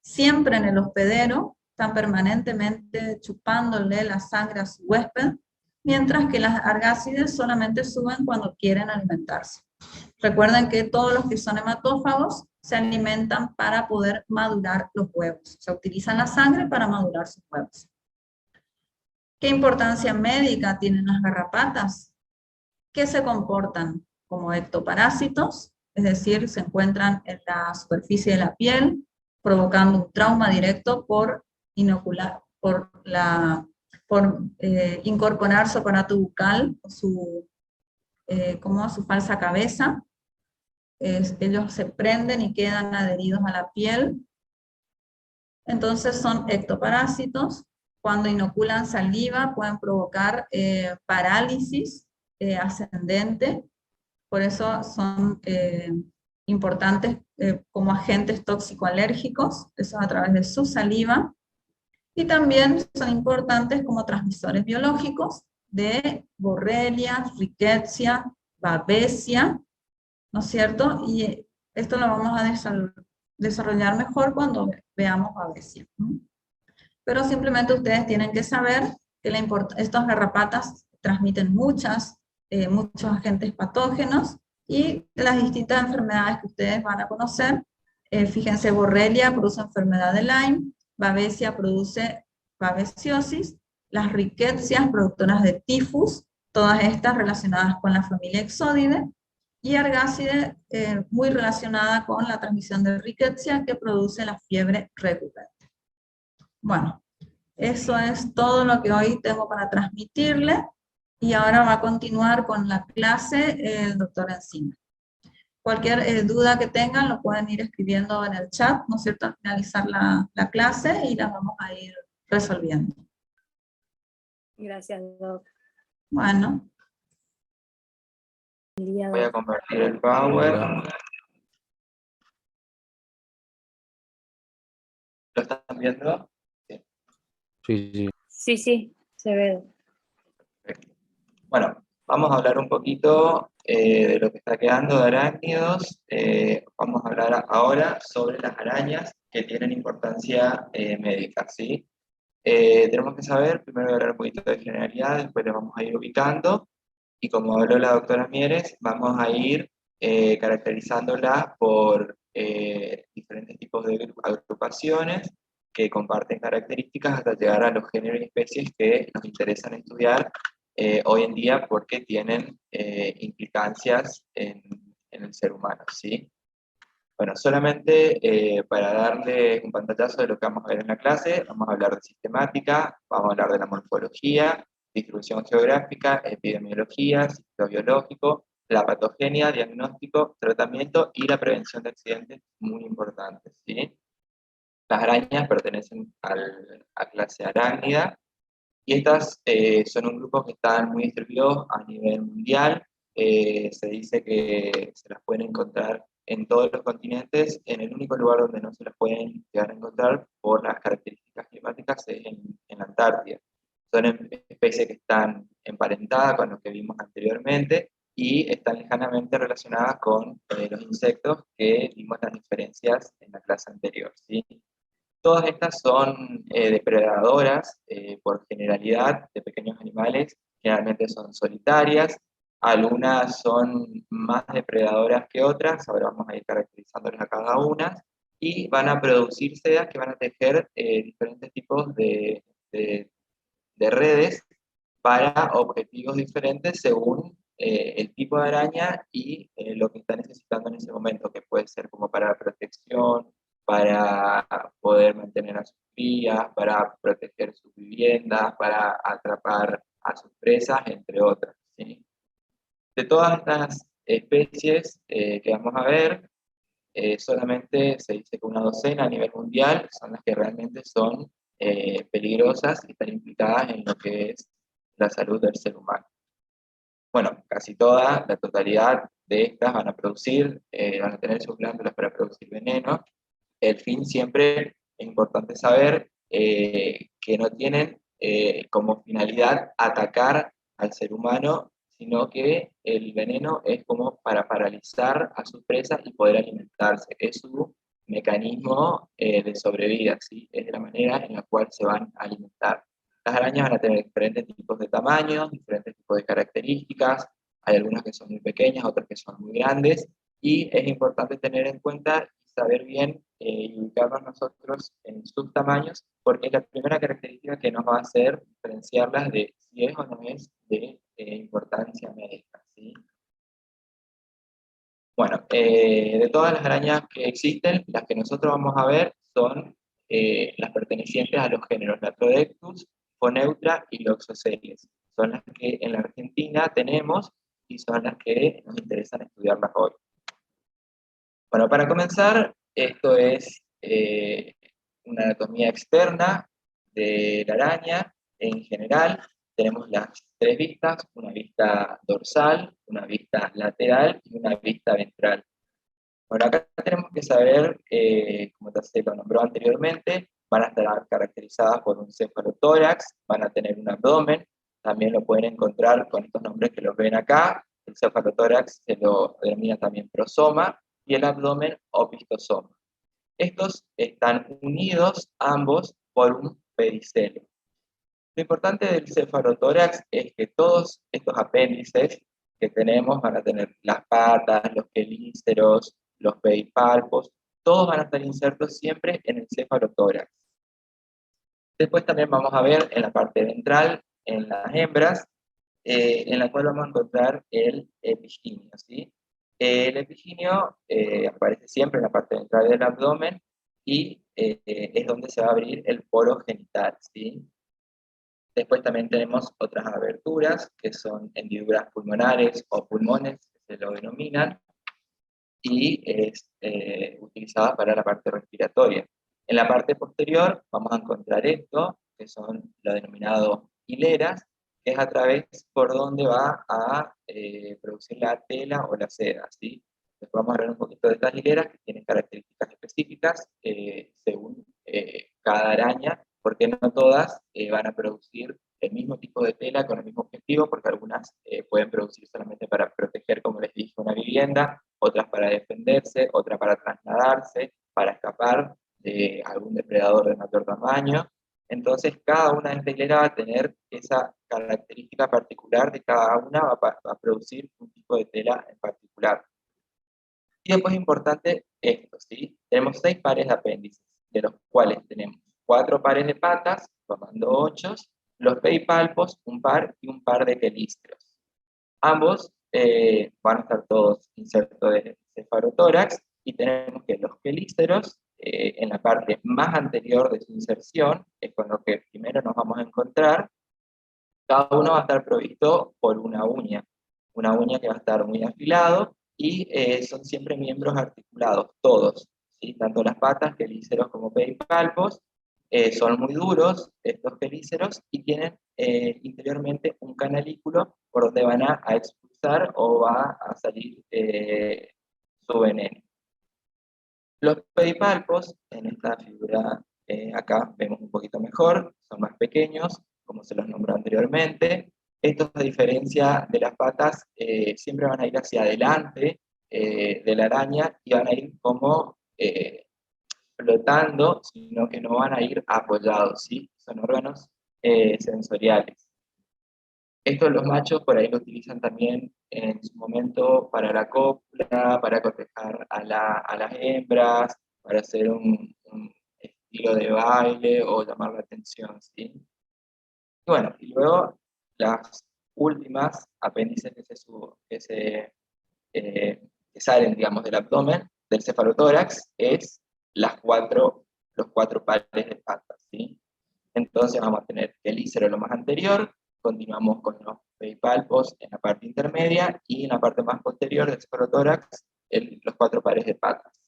siempre en el hospedero, están permanentemente chupándole la sangre a su huésped, mientras que las argácides solamente suben cuando quieren alimentarse. Recuerden que todos los que son hematófagos se alimentan para poder madurar los huevos. Se utilizan la sangre para madurar sus huevos. ¿Qué importancia médica tienen las garrapatas? Que se comportan como ectoparásitos, es decir, se encuentran en la superficie de la piel, provocando un trauma directo por incorporar su aparato bucal, como su falsa cabeza. Ellos se prenden y quedan adheridos a la piel. Entonces son ectoparásitos. Cuando inoculan saliva pueden provocar parálisis ascendente. Por eso son importantes como agentes tóxico-alérgicos, eso a través de su saliva. Y también son importantes como transmisores biológicos de Borrelia, Rickettsia, Babesia, ¿no es cierto? Y esto lo vamos a desarrollar mejor cuando veamos Babesia. Pero simplemente ustedes tienen que saber que estas garrapatas transmiten muchos agentes patógenos y las distintas enfermedades que ustedes van a conocer. Fíjense, Borrelia produce enfermedad de Lyme, Babesia produce babesiosis, las rickettsias productoras de tifus, todas estas relacionadas con la familia Ixódide, y Argácide muy relacionada con la transmisión de rickettsia que produce la fiebre recurrente. Bueno, eso es todo lo que hoy tengo para transmitirle, y ahora va a continuar con la clase el doctor Encina. Cualquier duda que tengan lo pueden ir escribiendo en el chat, ¿no es cierto?, al finalizar la clase, y las vamos a ir resolviendo.
Gracias, Doc.
Bueno.
Voy a compartir el Power. ¿Lo están viendo?
Sí.
Sí, se ve.
Perfecto. Bueno, vamos a hablar un poquito de lo que está quedando de arácnidos. Vamos a hablar ahora sobre las arañas que tienen importancia médica, ¿sí? Tenemos que saber, primero voy a hablar un poquito de generalidad, después le vamos a ir ubicando, y como habló la doctora Mieres, vamos a ir caracterizándolas por diferentes tipos de agrupaciones que comparten características hasta llegar a los géneros y especies que nos interesan estudiar hoy en día porque tienen implicancias en el ser humano, ¿sí? Bueno, solamente para darle un pantallazo de lo que vamos a ver en la clase, vamos a hablar de sistemática, vamos a hablar de la morfología, distribución geográfica, epidemiología, ciclo biológico, la patogenia, diagnóstico, tratamiento y la prevención de accidentes, muy importantes, ¿sí? Las arañas pertenecen a clase arácnida, y estas son un grupo que están muy distribuidos a nivel mundial. Se dice que se las pueden encontrar en todos los continentes. En el único lugar donde no se las pueden llegar a encontrar por las características climáticas es en la Antártida. Son especies que están emparentadas con lo que vimos anteriormente y están lejanamente relacionadas con los insectos que vimos las diferencias en la clase anterior, ¿sí? Todas estas son depredadoras, por generalidad, de pequeños animales, generalmente son solitarias, algunas son más depredadoras que otras, ahora vamos a ir caracterizándolas a cada una, y van a producir sedas que van a tejer diferentes tipos de redes para objetivos diferentes según el tipo de araña y lo que está necesitando en ese momento, que puede ser como para la protección, para poder mantener a sus crías, para proteger sus viviendas, para atrapar a sus presas, entre otras, ¿sí? De todas estas especies que vamos a ver, solamente se dice que una docena a nivel mundial son las que realmente son peligrosas y están implicadas en lo que es la salud del ser humano. Bueno, casi toda, la totalidad de estas van a producir, van a tener sus glándulas para producir veneno. El fin siempre es importante saber que no tienen como finalidad atacar al ser humano, sino que el veneno es como para paralizar a sus presas y poder alimentarse. Es su mecanismo de sobrevida, ¿sí? Es la manera en la cual se van a alimentar. Las arañas van a tener diferentes tipos de tamaños, diferentes tipos de características. Hay algunas que son muy pequeñas, otras que son muy grandes, y es importante tener en cuenta y saber bien y ubicarnos nosotros en sus tamaños, porque es la primera característica que nos va a hacer diferenciarlas de si es o no es de importancia médica, ¿sí? Bueno, de todas las arañas que existen, las que nosotros vamos a ver son las pertenecientes a los géneros Latrodectus, Foneutra y Loxoceles. Son las que en la Argentina tenemos y son las que nos interesan estudiarlas hoy. Bueno, para comenzar, esto es una anatomía externa de la araña en general. Tenemos las tres vistas, una vista dorsal, una vista lateral y una vista ventral. Bueno, acá tenemos que saber, como se lo nombró anteriormente, van a estar caracterizadas por un cefalotórax, van a tener un abdomen, también lo pueden encontrar con estos nombres que los ven acá. El cefalotórax se lo denomina también prosoma y el abdomen opistosoma. Estos están unidos ambos por un pedicelo. Lo importante del cefalotórax es que todos estos apéndices que tenemos van a tener las patas, los quelíceros, los pedipalpos, todos van a estar insertos siempre en el cefalotórax. Después también vamos a ver en la parte ventral, en las hembras, en la cual vamos a encontrar el epiginio, ¿sí? El epiginio aparece siempre en la parte ventral del abdomen y es donde se va a abrir el poro genital, ¿sí? Después también tenemos otras aberturas, que son hendiduras pulmonares o pulmones, que se lo denominan, y es utilizada para la parte respiratoria. En la parte posterior vamos a encontrar esto, que son lo denominado hileras, que es a través por donde va a producir la tela o la seda, ¿sí? Después vamos a ver un poquito de estas hileras que tienen características específicas según cada araña, porque no todas van a producir el mismo tipo de tela con el mismo objetivo, porque algunas pueden producir solamente para proteger, como les dije, una vivienda, otras para defenderse, otras para trasladarse, para escapar de algún depredador de mayor tamaño. Entonces, cada una de estas hileras va a tener esa característica particular de cada una, va a producir un tipo de tela en particular. Y después es importante esto, ¿sí? Tenemos 6 pares de apéndices, de los cuales tenemos 4 pares de patas, formando 8, los pedipalpos, un par y un par de quelíceros. Ambos van a estar todos insertos de cefalotórax y tenemos que los quelíceros, en la parte más anterior de su inserción, es con lo que primero nos vamos a encontrar. Cada uno va a estar provisto por una uña que va a estar muy afilado y son siempre miembros articulados, todos, ¿sí? Tanto las patas, quelíceros como pedipalpos, son muy duros estos quelíceros y tienen interiormente un canalículo por donde van a expulsar o va a salir su veneno. Los pedipalpos, en esta figura acá vemos un poquito mejor, son más pequeños, como se los nombró anteriormente. Estos, a diferencia de las patas, siempre van a ir hacia adelante de la araña y van a ir como flotando, sino que no van a ir apoyados, ¿sí? Son órganos sensoriales. Estos los machos por ahí lo utilizan también en su momento para la copla, para cortejar a las hembras, para hacer un estilo de baile o llamar la atención, ¿sí? Y bueno, y luego las últimas apéndices que salen, digamos, del abdomen, del cefalotórax, es los 4 pares de patas, ¿sí? Entonces vamos a tener quelícero lo más anterior, continuamos con los pedipalpos en la parte intermedia y en la parte más posterior del cefalotórax los 4 pares de patas.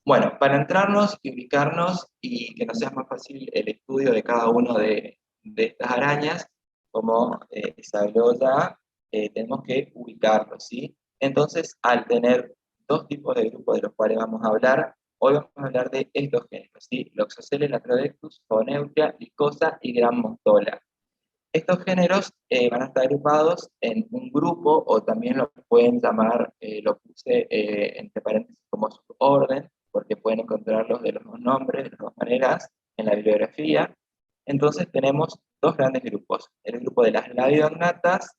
Bueno, para entrarnos y ubicarnos y que nos sea más fácil el estudio de cada uno de estas arañas, como se habló ya, tenemos que ubicarlos, ¿sí? Entonces, al tener dos tipos de grupos de los cuales vamos a hablar, hoy vamos a hablar de estos géneros, ¿sí? Loxosceles, Latrodectus, Phoneutria, Licosa y Gran Mostola. Estos géneros van a estar agrupados en un grupo, o también lo pueden llamar, lo puse entre paréntesis como suborden, porque pueden encontrarlos de los dos nombres, de las dos maneras, en la bibliografía. Entonces tenemos dos grandes grupos, el grupo de las labiognattas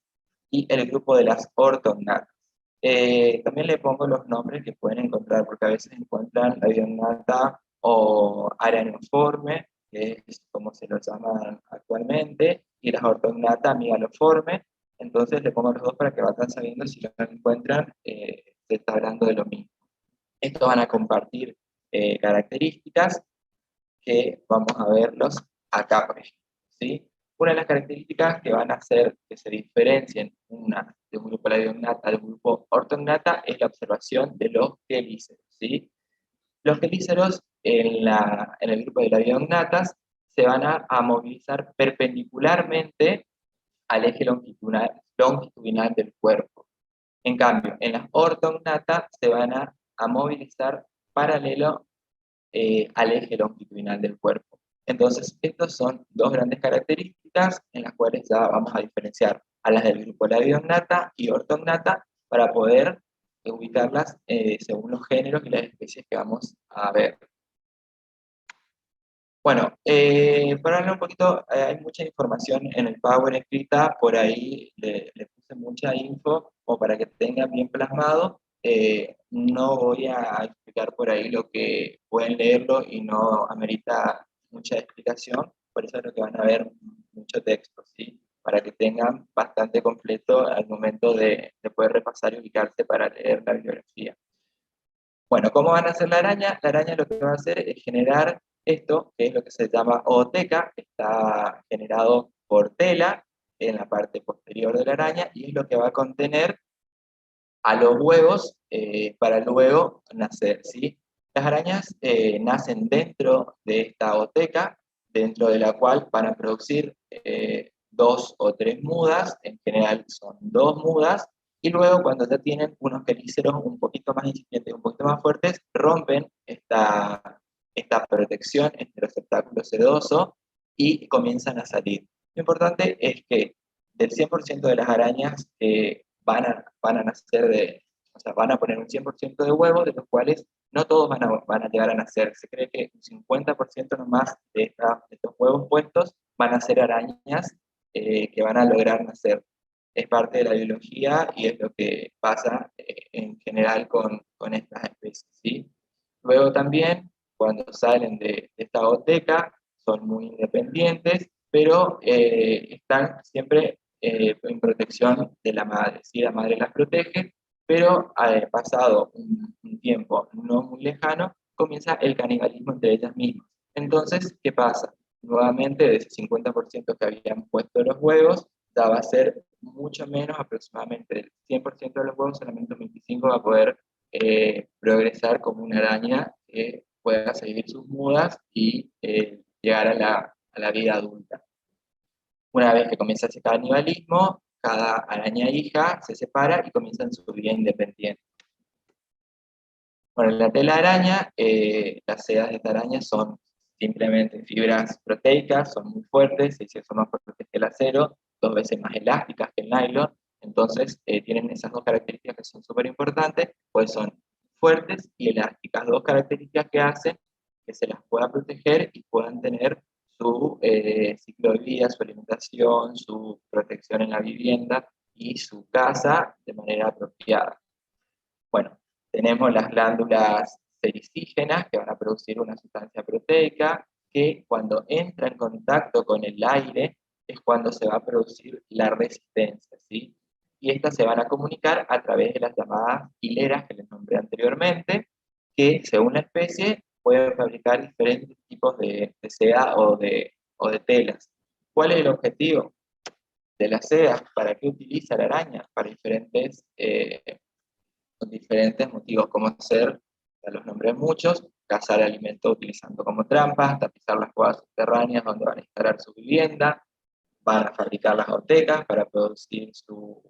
y el grupo de las ortognatas. También le pongo los nombres que pueden encontrar, porque a veces encuentran labiognata o araneoforme, que es como se lo llaman actualmente, y las ortognata megaloforme. Entonces le pongo los dos para que vayan sabiendo si lo encuentran, se está hablando de lo mismo. Estos van a compartir características que vamos a verlos acá, por ejemplo, ¿sí? Una de las características que van a hacer que se diferencien de un grupo labiognata de un grupo ortognata es la observación de los quelíceros, ¿sí? Los quelíceros en el grupo de labiognattas se van a movilizar perpendicularmente al eje longitudinal del cuerpo. En cambio, en las ortognatas se van a movilizar paralelo al eje longitudinal del cuerpo. Entonces, estas son dos grandes características en las cuales ya vamos a diferenciar a las del grupo labiognata y ortognata para poder ubicarlas según los géneros y las especies que vamos a ver. Bueno, para hablar un poquito, hay mucha información en el Power escrita, por ahí le puse mucha info, o para que tengan bien plasmado. No voy a explicar por ahí lo que pueden leerlo y no amerita mucha explicación, por eso es lo que van a ver mucho texto, ¿sí? Para que tengan bastante completo al momento de poder repasar y ubicarse para leer la bibliografía. Bueno, ¿cómo van a hacer la araña? La araña lo que va a hacer es generar esto, que es lo que se llama ooteca, que está generado por tela en la parte posterior de la araña, y es lo que va a contener a los huevos para luego nacer, ¿sí? Las arañas nacen dentro de esta ooteca, dentro de la cual van a producir dos o tres mudas, en general son dos mudas, y luego cuando ya tienen unos quelíceros un poquito más incipientes, un poquito más fuertes, rompen esta protección entre los septáculos sedosos y comienzan a salir. Lo importante es que del 100% de las arañas que van a nacer o sea, van a poner un 100% de huevos, de los cuales no todos van a llegar a nacer. Se cree que un 50% nomás de estos huevos puestos van a ser arañas que van a lograr nacer. Es parte de la biología y es lo que pasa en general con estas especies, ¿sí? Luego también, cuando salen de esta ooteca, son muy independientes, pero están siempre en protección de la madre, ¿sí? La madre las protege, pero pasado un tiempo no muy lejano, comienza el canibalismo entre ellas mismas. Entonces, ¿qué pasa? Nuevamente, de ese 50% que habían puesto los huevos, ya va a ser mucho menos, aproximadamente el 100% de los huevos, solamente un 25% va a poder progresar como una araña que pueda seguir sus mudas y llegar a la vida adulta. Una vez que comienza ese canibalismo, cada araña hija se separa y comienzan su vida independiente. Bueno, en la tela araña, las sedas de esta araña son simplemente fibras proteicas, son muy fuertes, son más fuertes que el acero, 2 veces más elásticas que el nylon, entonces tienen esas dos características que son súper importantes, pues son fuertes y elásticas, dos características que hacen que se las pueda proteger y puedan tener su ciclo de vida, su alimentación, su protección en la vivienda y su casa de manera apropiada. Bueno, tenemos las glándulas sericígenas que van a producir una sustancia proteica que cuando entra en contacto con el aire es cuando se va a producir la resistencia, ¿sí? Y estas se van a comunicar a través de las llamadas hileras que les nombré anteriormente, que según la especie pueden fabricar diferentes tipos de seda o de telas. ¿Cuál es el objetivo de la seda? ¿Para qué utiliza la araña? Para diferentes motivos, como ser ya los nombré muchos: cazar alimento utilizando como trampas, tapizar las cuevas subterráneas donde van a instalar su vivienda, van a fabricar las ortecas para producir su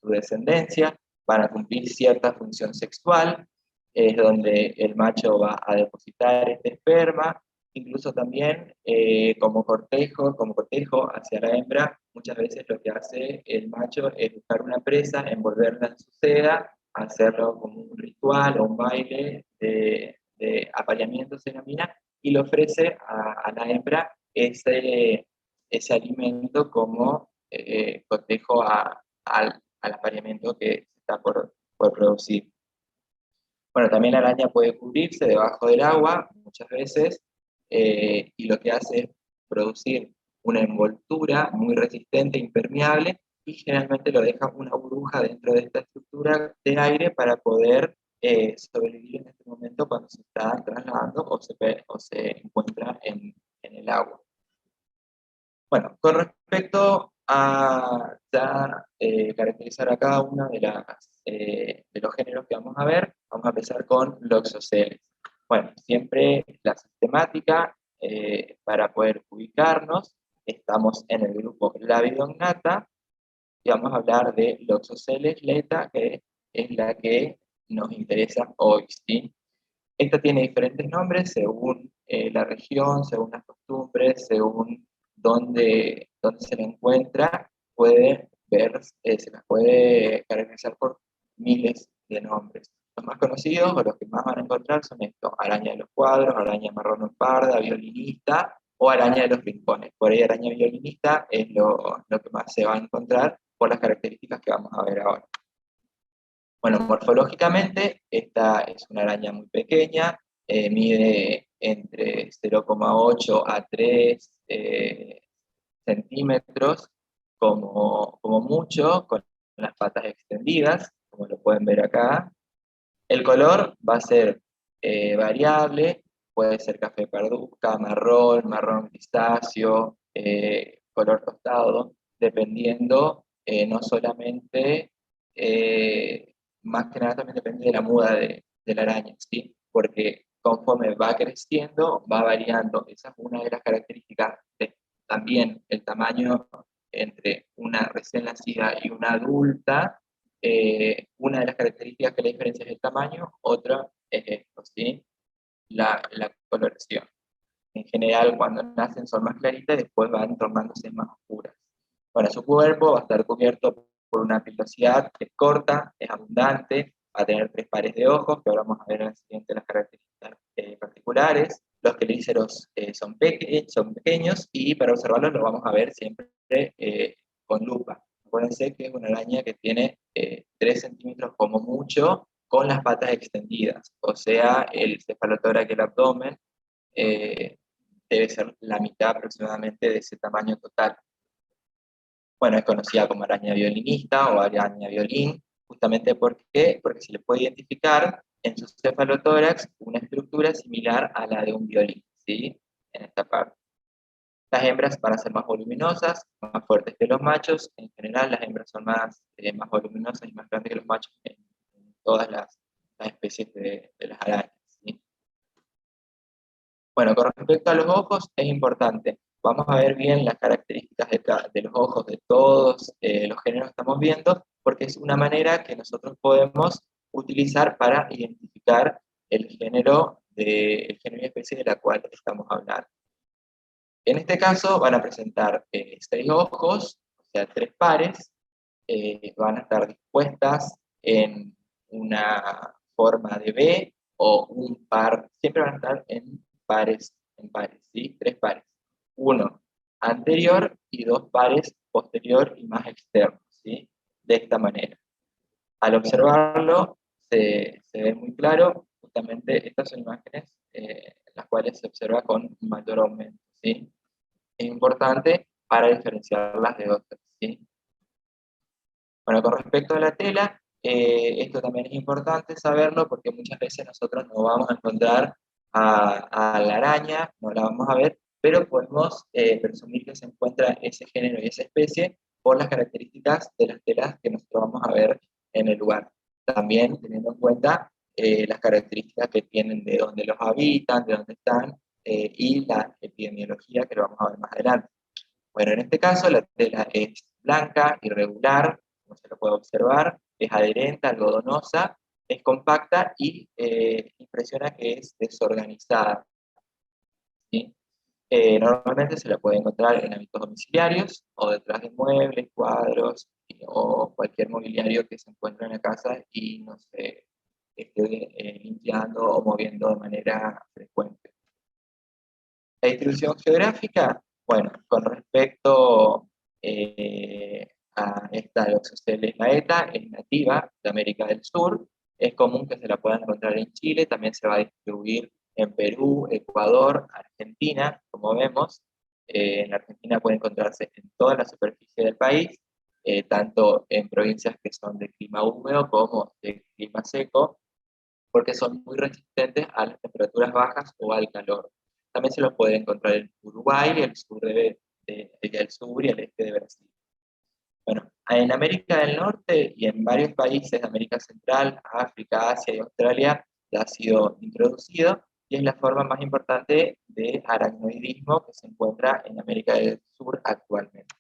descendencia, van a cumplir cierta función sexual, es donde el macho va a depositar este esperma, incluso también como cortejo hacia la hembra. Muchas veces lo que hace el macho es buscar una presa, envolverla en su seda, hacerlo como un ritual o un baile de apareamiento, se denomina, y le ofrece a la hembra ese alimento como cotejo al apareamiento que se está por producir. Bueno, también la araña puede cubrirse debajo del agua muchas veces, y lo que hace es producir una envoltura muy resistente, impermeable, y generalmente lo deja una burbuja dentro de esta estructura de aire para poder sobrevivir en este momento cuando se está trasladando o se encuentra en el agua. Bueno, con respecto a ya caracterizar a cada uno de los géneros que vamos a ver, vamos a empezar con Loxoceles. Bueno, siempre la sistemática, para poder ubicarnos, estamos en el grupo Labidognata y vamos a hablar de Loxoceles leta, que es la que nos interesa hoy, ¿sí? Esta tiene diferentes nombres según la región, según las costumbres, según dónde se la encuentra. Se las puede caracterizar por miles de nombres. Los más conocidos o los que más van a encontrar son estos: araña de los cuadros, araña marrón o parda, violinista o araña de los rincones. Por ahí araña violinista es lo que más se va a encontrar por las características que vamos a ver ahora. Bueno, morfológicamente, esta es una araña muy pequeña, mide entre 0,8 a 3 centímetros, como mucho, con las patas extendidas, como lo pueden ver acá. El color va a ser variable, puede ser café parduzca, marrón grisáceo, color tostado, dependiendo no solamente, más que nada también depende de la muda de la araña, ¿sí? Porque conforme va creciendo, va variando. Esa es una de las características también el tamaño entre una recién nacida y una adulta. Una de las características que la diferencia es el tamaño, otra es esto, ¿sí? La coloración. En general, cuando nacen son más claritas y después van tornándose más oscuras. Bueno, su cuerpo va a estar cubierto por una pilosidad que es corta, es abundante, va a tener 3 pares de ojos, que ahora vamos a ver en el siguiente las características particulares. Los quelíceros son pequeños, y para observarlos lo vamos a ver siempre con lupa. Acuérdense que es una araña que tiene 3 centímetros como mucho, con las patas extendidas, o sea, el cefalotórax y el abdomen debe ser la mitad aproximadamente de ese tamaño total. Bueno, es conocida como araña violinista o araña violín, justamente porque se le puede identificar en su cefalotórax una estructura similar a la de un violín, ¿sí? En esta parte. Las hembras van a ser más voluminosas, más fuertes que los machos. En general, las hembras son más voluminosas y más grandes que los machos en todas las especies de las arañas, ¿sí? Bueno, con respecto a los ojos, es importante. Vamos a ver bien las características de los ojos de todos los géneros que estamos viendo, porque es una manera que nosotros podemos utilizar para identificar el género y especie de la cual estamos hablando. En este caso van a presentar 6 ojos, o sea, 3 pares, van a estar dispuestas en una forma de V o un par, siempre van a estar en pares, ¿sí? 3 pares. Uno anterior y 2 pares posterior y más externo, ¿sí? De esta manera. Al observarlo, se ve muy claro. Justamente estas son imágenes las cuales se observa con mayor aumento, ¿sí? Es importante para diferenciarlas de otras, ¿sí? Bueno, con respecto a la tela, esto también es importante saberlo porque muchas veces nosotros no vamos a encontrar a la araña, no la vamos a ver, pero podemos presumir que se encuentra ese género y esa especie por las características de las telas que nosotros vamos a ver en el lugar. También teniendo en cuenta las características que tienen de dónde los habitan, de dónde están, y la epidemiología que lo vamos a ver más adelante. Bueno, en este caso la tela es blanca, irregular, como se lo puede observar, es adherente, algodonosa, es compacta y impresiona que es desorganizada, ¿sí? Normalmente se la puede encontrar en hábitos domiciliarios o detrás de muebles, cuadros o cualquier mobiliario que se encuentre en la casa y no se esté limpiando o moviendo de manera frecuente. La distribución geográfica, bueno, con respecto a esta Loxosceles laeta, es nativa de América del Sur, es común que se la pueda encontrar en Chile, también se va a distribuir en Perú, Ecuador, Argentina, como vemos. En Argentina puede encontrarse en toda la superficie del país, tanto en provincias que son de clima húmedo como de clima seco, porque son muy resistentes a las temperaturas bajas o al calor. También se los puede encontrar en Uruguay, el sur el sur y el este de Brasil. Bueno, en América del Norte y en varios países de América Central, África, Asia y Australia ya ha sido introducido y es la forma más importante de aracnoidismo que se encuentra en América del Sur actualmente.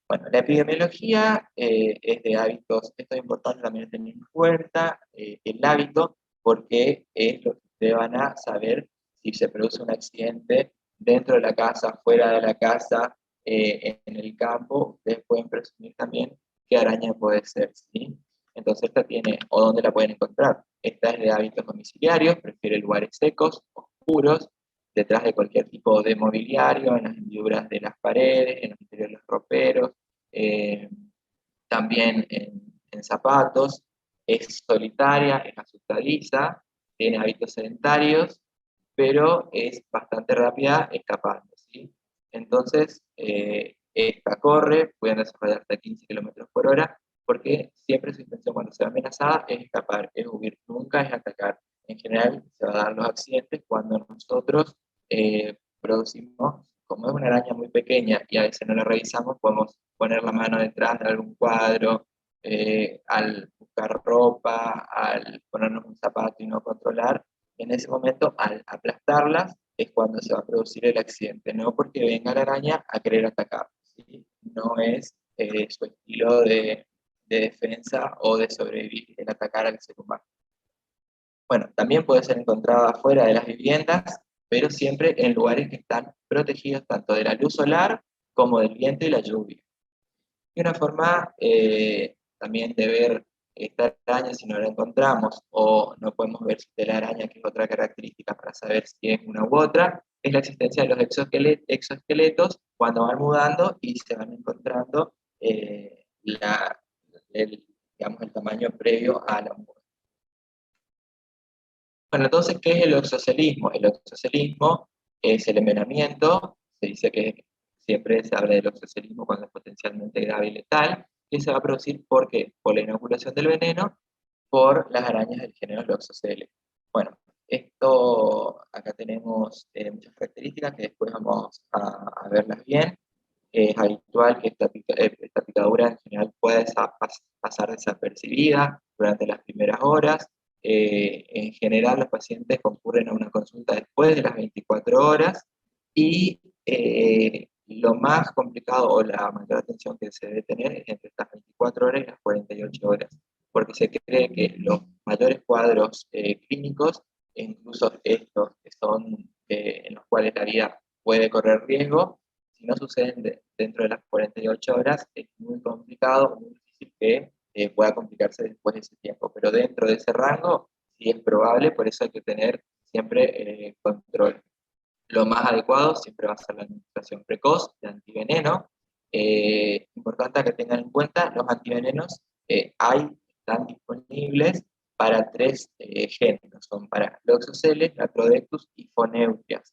Bueno, la epidemiología es de hábitos, esto es importante también tener en cuenta, el hábito, porque es lo que ustedes van a saber si se produce un accidente dentro de la casa, fuera de la casa, en el campo. Ustedes pueden presumir también qué araña puede ser, ¿sí? Entonces esta tiene, o dónde la pueden encontrar. Esta es de hábitos domiciliarios, prefiere lugares secos, oscuros, detrás de cualquier tipo de mobiliario, en las hendiduras de las paredes, en los interiores de los roperos, eh, también en zapatos. Es solitaria, es asustadiza, tiene hábitos sedentarios, pero es bastante rápida escapando, ¿sí? Entonces, esta corre, pueden desarrollar hasta 15 kilómetros por hora, porque siempre su intención cuando se ve amenazada es escapar, es huir, nunca es atacar. En general se van a dar los accidentes cuando nosotros producimos, como es una araña muy pequeña y a veces no la revisamos, podemos poner la mano detrás de algún cuadro, al buscar ropa, al ponernos un zapato y no controlar. En ese momento, al aplastarlas, es cuando se va a producir el accidente, no porque venga la araña a querer atacar, ¿sí? No es su estilo de defensa o de sobrevivir el atacar al ser humano. Bueno, también puede ser encontrada fuera de las viviendas, pero siempre en lugares que están protegidos tanto de la luz solar como del viento y la lluvia. Y una forma también de ver esta araña si no la encontramos o no podemos ver si es la araña, que es otra característica para saber si es una u otra, es la existencia de los exoesqueletos cuando van mudando y se van encontrando digamos, el tamaño previo a la muda. Bueno, entonces, ¿qué es el oxocelismo? El oxocelismo es el envenenamiento, se dice que siempre se habla del oxocelismo cuando es potencialmente grave y letal, y se va a producir ¿por qué? Por la inoculación del veneno por las arañas del género Loxosceles. Bueno, esto, acá tenemos muchas características que después vamos a verlas bien. Es habitual que esta picadura en general pueda pasar desapercibida durante las primeras horas. En general, los pacientes concurren a una consulta después de las 24 horas y lo más complicado o la mayor atención que se debe tener es entre estas 24 horas y las 48 horas, porque se cree que los mayores cuadros clínicos, e incluso estos que son en los cuales la vida puede correr riesgo, si no suceden dentro de las 48 horas, es muy complicado, muy difícil que pueda complicarse después de ese tiempo. Pero dentro de ese rango, sí es probable, por eso hay que tener siempre control. Lo más adecuado siempre va a ser la administración precoz de antiveneno. Importante que tengan en cuenta, los antivenenos están disponibles para tres géneros, son para Loxosceles, Latrodectus y Foneutrias.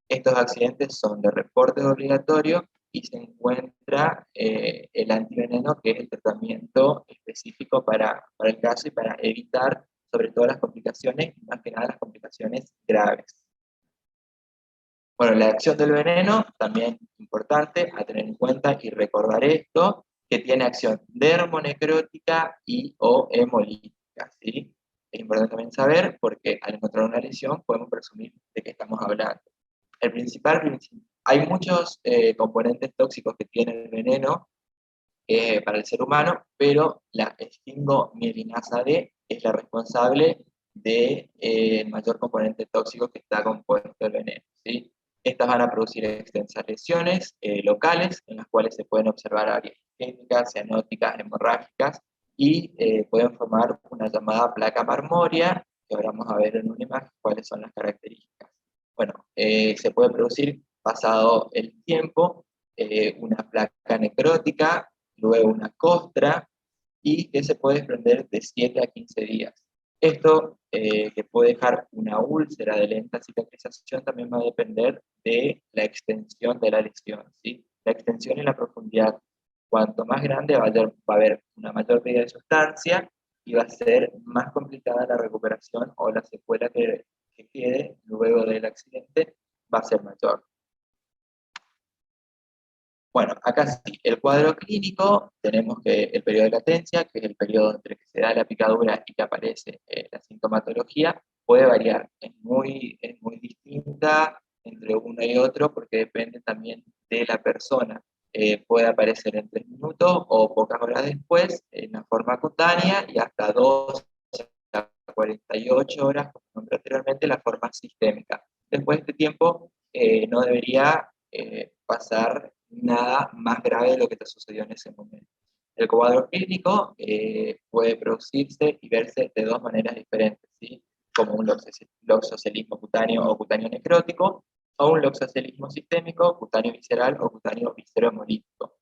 Estos accidentes son de reporte obligatorio y se encuentra el antiveneno, que es el tratamiento específico para el caso y para evitar sobre todo las complicaciones, y más que nada las complicaciones graves. Bueno, la acción del veneno, también importante a tener en cuenta y recordar esto, que tiene acción dermonecrótica y o hemolítica, ¿sí? Es importante también saber porque al encontrar una lesión podemos presumir de qué estamos hablando. Hay muchos componentes tóxicos que tiene el veneno para el ser humano, pero la esfingomielinasa D es la responsable del mayor componente tóxico que está compuesto el veneno, ¿sí? Estas van a producir extensas lesiones locales, en las cuales se pueden observar áreas isquémicas, cianóticas, hemorrágicas, y pueden formar una llamada placa marmórea, que ahora vamos a ver en una imagen cuáles son las características. Bueno, se puede producir pasado el tiempo una placa necrótica, luego una costra, y que se puede desprender de 7 a 15 días. Esto, que puede dejar una úlcera de lenta cicatrización, también va a depender de la extensión de la lesión, ¿sí? La extensión y la profundidad. Cuanto más grande va a haber una mayor pérdida de sustancia y va a ser más complicada la recuperación o la secuela que quede luego del accidente va a ser mayor. Bueno, acá sí, el cuadro clínico, tenemos que el periodo de latencia, que es el periodo entre que se da la picadura y que aparece la sintomatología, puede variar, es muy distinta entre uno y otro porque depende también de la persona. Puede aparecer en 3 minutos o pocas horas después en la forma cutánea y hasta 2 a 48 horas, como nombré anteriormente, la forma sistémica. Después de este tiempo no debería pasar nada más grave de lo que te sucedió en ese momento. El cuadro clínico puede producirse y verse de dos maneras diferentes, ¿sí? Como un loxocelismo cutáneo o cutáneo necrótico, o un loxocelismo sistémico, cutáneo visceral o cutáneo viscerohemolítico.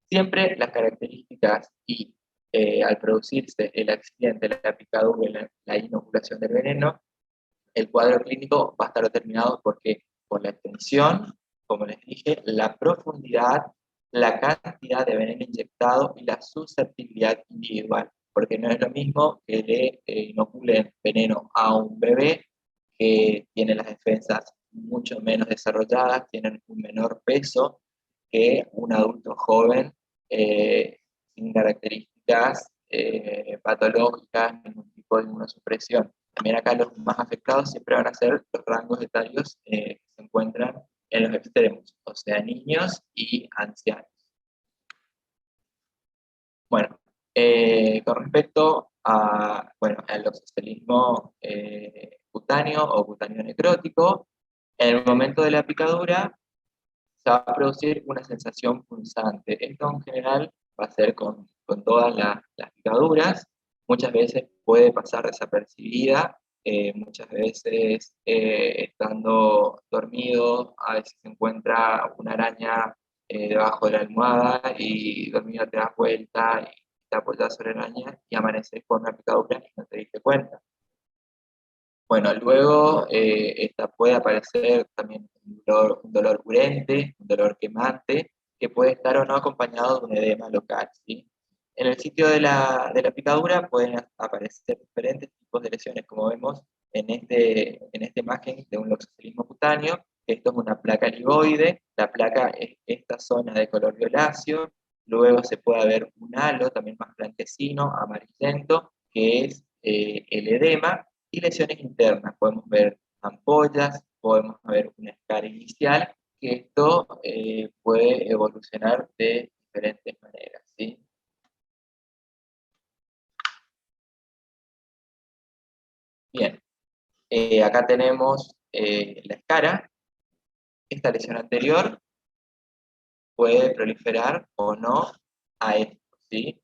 Siempre las características y al producirse el accidente, la picadura, la inoculación del veneno, el cuadro clínico va a estar determinado porque por la extensión, como les dije, la profundidad, la cantidad de veneno inyectado y la susceptibilidad individual, porque no es lo mismo que le inoculen veneno a un bebé que tiene las defensas mucho menos desarrolladas, tienen un menor peso que un adulto joven sin características patológicas, ningún tipo de inmunosupresión. También acá los más afectados siempre van a ser los rangos etarios que se encuentran en los extremos, o sea, niños y ancianos. Bueno, con respecto al oxocelismo cutáneo o cutáneo necrótico, en el momento de la picadura se va a producir una sensación punzante. Esto en general va a ser con todas las picaduras. Muchas veces puede pasar desapercibida, muchas veces estando dormido, a veces se encuentra una araña debajo de la almohada y dormido te das vuelta y te apoyas sobre la araña y amaneces con una picadura y no te diste cuenta. Bueno, luego esta puede aparecer también un dolor urente, un dolor quemante, que puede estar o no acompañado de un edema local, ¿sí? En el sitio de la picadura pueden aparecer diferentes tipos de lesiones, como vemos en esta imagen de un loxocelismo cutáneo. Esto es una placa ligoide, la placa es esta zona de color violáceo, luego se puede ver un halo también más blanquecino, amarillento, que es el edema, y lesiones internas. Podemos ver ampollas, podemos ver una escara inicial, que esto puede evolucionar de diferentes maneras, ¿sí? Bien, acá tenemos la escara. Esta lesión anterior puede proliferar o no a esto, ¿sí?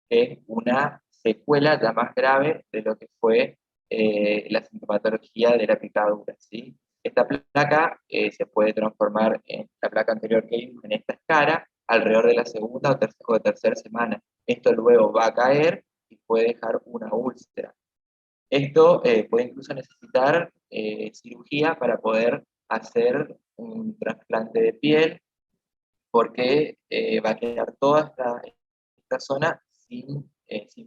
Es una secuela ya más grave de lo que fue la sintomatología de la picadura, ¿sí? Esta placa se puede transformar en la placa anterior que vimos, en esta escara, alrededor de la segunda o tercera semana. Esto luego va a caer y puede dejar una úlcera. Esto puede incluso necesitar cirugía para poder hacer un trasplante de piel, porque va a quedar toda esta zona sin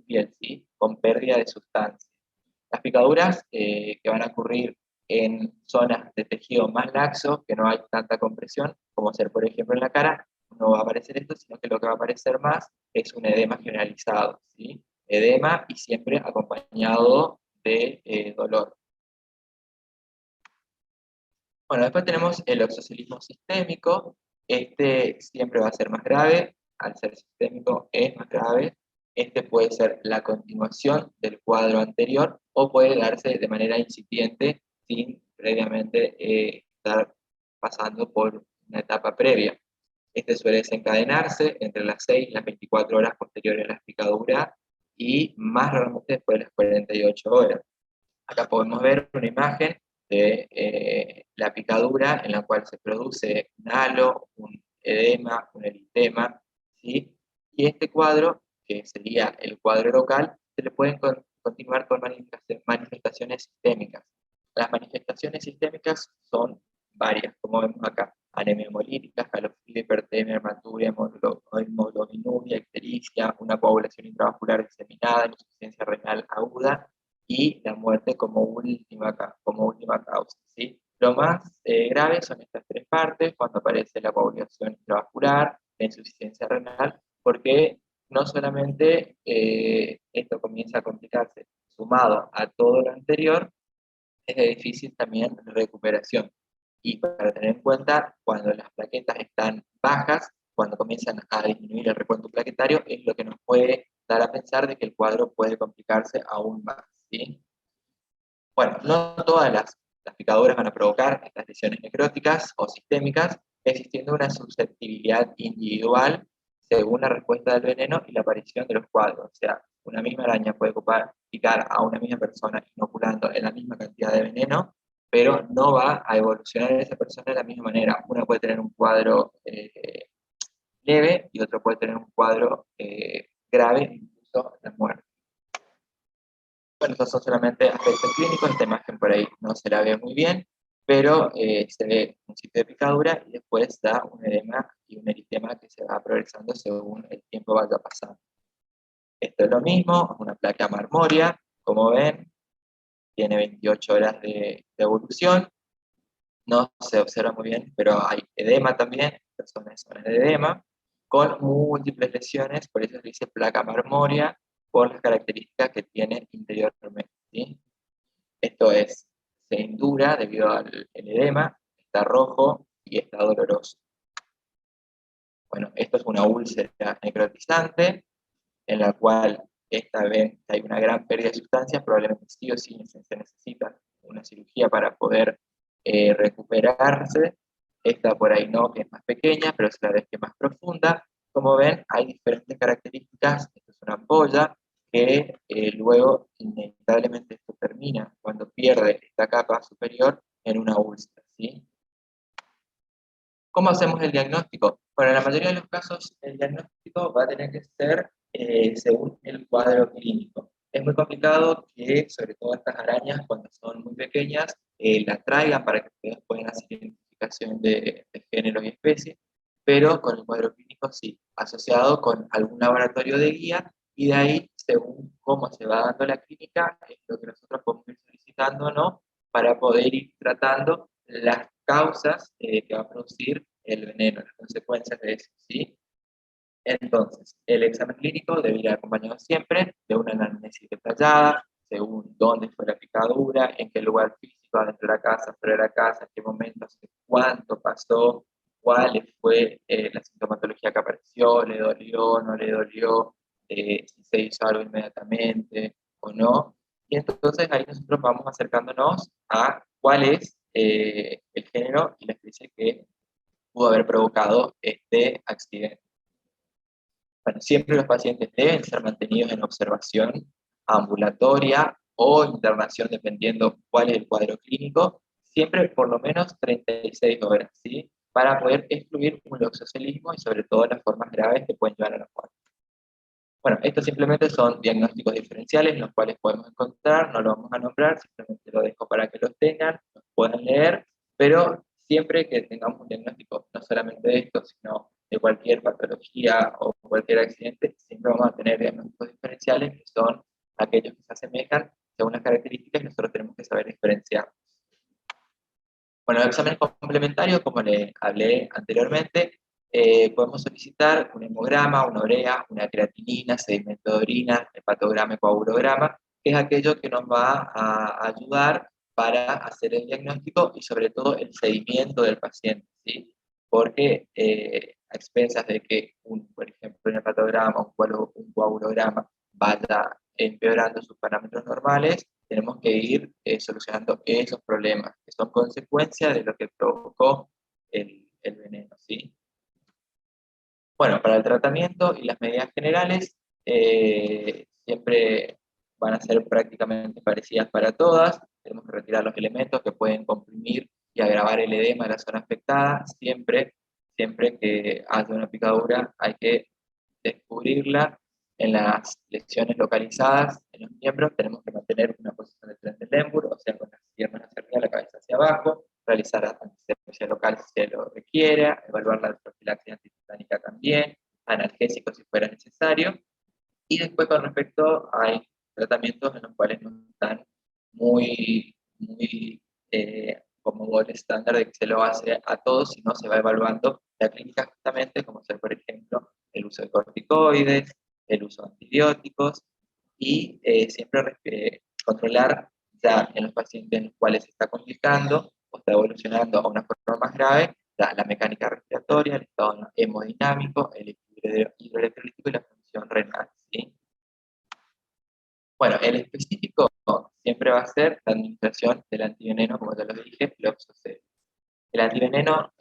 piel, ¿sí? Con pérdida de sustancia. Las picaduras que van a ocurrir en zonas de tejido más laxo, que no hay tanta compresión, como ser por ejemplo en la cara, no va a aparecer esto, sino que lo que va a aparecer más es un edema generalizado, ¿sí? Edema y siempre acompañado de dolor. Bueno, después tenemos el oxocelismo sistémico. Este siempre va a ser más grave, al ser sistémico es más grave. Este puede ser la continuación del cuadro anterior o puede darse de manera incipiente sin previamente estar pasando por una etapa previa. Este suele desencadenarse entre las 6 y las 24 horas posteriores a la picadura y más raramente después de las 48 horas. Acá podemos ver una imagen de la picadura en la cual se produce un halo, un edema, un eritema, ¿sí? Y este cuadro, que sería el cuadro local, se le pueden continuar con manifestaciones sistémicas. Las manifestaciones sistémicas son varias, como vemos acá: anemia hemolítica, escalofrío, hipertemia, hematuria, hemoglobinuria, ictericia, una coagulación intravascular diseminada, insuficiencia renal aguda, y la muerte como última causa, ¿sí? Lo más grave son estas tres partes, cuando aparece la coagulación intravascular, la insuficiencia renal, porque no solamente esto comienza a complicarse, sumado a todo lo anterior, es de difícil también recuperación. Y para tener en cuenta, cuando las plaquetas están bajas, cuando comienzan a disminuir el recuento plaquetario, es lo que nos puede dar a pensar de que el cuadro puede complicarse aún más, ¿sí? Bueno, no todas las picaduras van a provocar estas lesiones necróticas o sistémicas, existiendo una susceptibilidad individual según la respuesta del veneno y la aparición de los cuadros. O sea, una misma araña puede picar a una misma persona inoculando en la misma cantidad de veneno, pero no va a evolucionar esa persona de la misma manera. Una puede tener un cuadro leve y otro puede tener un cuadro grave, incluso la muerte. Bueno, estos son solamente aspectos clínicos, esta imagen por ahí no se la ve muy bien, pero se ve un sitio de picadura y después da un edema y un eritema que se va progresando según el tiempo vaya pasando. Esto es lo mismo, una placa marmórea, como ven, tiene 28 horas de evolución, no se observa muy bien, pero hay edema también, personas en zonas de edema, con múltiples lesiones, por eso se dice placa marmórea, por las características que tiene interiormente, ¿sí? Esto es, se indura debido al edema, está rojo y está doloroso. Bueno, esto es una úlcera necrotizante, en la cual esta vez hay una gran pérdida de sustancias, probablemente sí o sí se necesita una cirugía para poder recuperarse. Esta por ahí no, que es más pequeña, pero es la vez que es más profunda. Como ven, hay diferentes características. Esta es una ampolla que luego inevitablemente esto termina cuando pierde esta capa superior en una úlcera, ¿sí? ¿Cómo hacemos el diagnóstico? Bueno, en la mayoría de los casos el diagnóstico va a tener que ser según el cuadro clínico. Es muy complicado que, sobre todo estas arañas, cuando son muy pequeñas, las traigan para que ustedes puedan hacer identificación de género y especie, pero con el cuadro clínico sí, asociado con algún laboratorio de guía, y de ahí, según cómo se va dando la clínica, es lo que nosotros podemos ir solicitando o no, para poder ir tratando las causas que va a producir el veneno, las consecuencias de eso, ¿sí? Entonces, el examen clínico debe ir acompañado siempre de una anamnesis detallada, según dónde fue la picadura, en qué lugar físico, adentro de la casa, fuera de la casa, en qué momento, hace cuánto pasó, cuál fue la sintomatología que apareció, le dolió, no le dolió, si se hizo algo inmediatamente o no. Y entonces ahí nosotros vamos acercándonos a cuál es el género y la especie que pudo haber provocado este accidente. Bueno, siempre los pacientes deben ser mantenidos en observación ambulatoria o internación, dependiendo cuál es el cuadro clínico, siempre por lo menos 36 horas, ¿sí? Para poder excluir un loxocelismo y sobre todo las formas graves que pueden llevar a la muerte. Bueno, estos simplemente son diagnósticos diferenciales, los cuales podemos encontrar, no lo vamos a nombrar, simplemente lo dejo para que los tengan, los puedan leer, pero siempre que tengamos un diagnóstico, no solamente de esto, sino de cualquier patología o cualquier accidente, siempre vamos a tener diagnósticos diferenciales, que son aquellos que se asemejan según las características que nosotros tenemos que saber diferenciar. Bueno, los exámenes complementarios, como les hablé anteriormente, podemos solicitar un hemograma, una urea, una creatinina, sedimento de orina, hepatograma y coagulograma, que es aquello que nos va a ayudar para hacer el diagnóstico y sobre todo el seguimiento del paciente, ¿sí? Porque a expensas de que, por ejemplo, un hepatograma, un coagulograma vaya empeorando sus parámetros normales, tenemos que ir solucionando esos problemas, que son consecuencia de lo que provocó el veneno, ¿sí? Bueno, para el tratamiento y las medidas generales, siempre van a ser prácticamente parecidas para todas. Tenemos que retirar los elementos que pueden comprimir y agravar el edema de la zona afectada. Siempre que haya una picadura hay que descubrirla. En las lesiones localizadas en los miembros tenemos que mantener una posición de Trendelenburg, o sea, con las piernas hacia arriba, la cabeza hacia abajo, realizar anestesia local si se lo requiere, evaluar la profilaxis antitetànica también, analgésicos si fuera necesario, y después con respecto a tratamientos en los cuales no están muy como gol estándar de que se lo hace a todos, sino se va evaluando la clínica justamente, como ser, por ejemplo, el uso de corticoides, el uso de antibióticos, y siempre controlar ya en los pacientes en los cuales se está complicando o está evolucionando a una forma más grave, la mecánica respiratoria, el estado hemodinámico, el equilibrio hidroelectrolítico y la función renal, ¿sí? Bueno, el específico siempre va a ser la administración del antiveneno, como ya lo dije, Floxocel. El antiveneno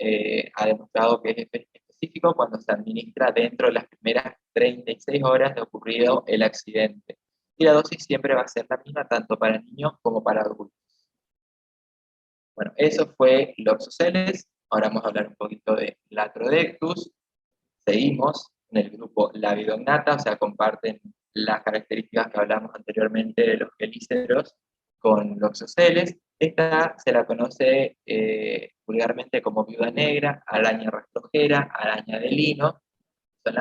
ha demostrado que es específico cuando se administra dentro de las primeras 36 horas de ocurrido el accidente. Y la dosis siempre va a ser la misma tanto para niños como para adultos. Bueno, eso fue Loxoceles. Ahora vamos a hablar un poquito de Latrodectus. Seguimos en el grupo Labidognata, o sea, comparten las características que hablamos anteriormente de los quelíceros con Loxoceles. Esta se la conoce vulgarmente como viuda negra, araña rastrojera, araña de lino. Son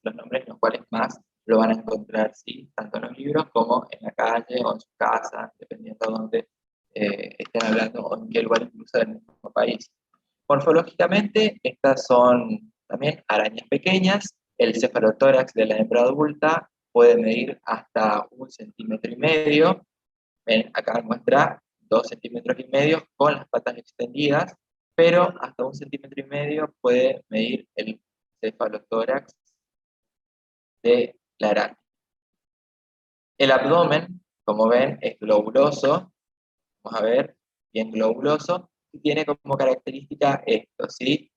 los nombres en los cuales más lo van a encontrar, ¿sí? Tanto en los libros como en la calle o en su casa, dependiendo de dónde estén hablando o en qué lugar incluso del mismo país. Morfológicamente, estas son también arañas pequeñas. El cefalotórax de la hembra adulta puede medir hasta 1,5 cm. Ven, acá muestra 2,5 cm con las patas extendidas, pero hasta 1,5 cm puede medir el cefalotórax de la araña. El abdomen, como ven, es globuloso. Vamos a ver, bien globuloso, y tiene como característica esto, ¿sí?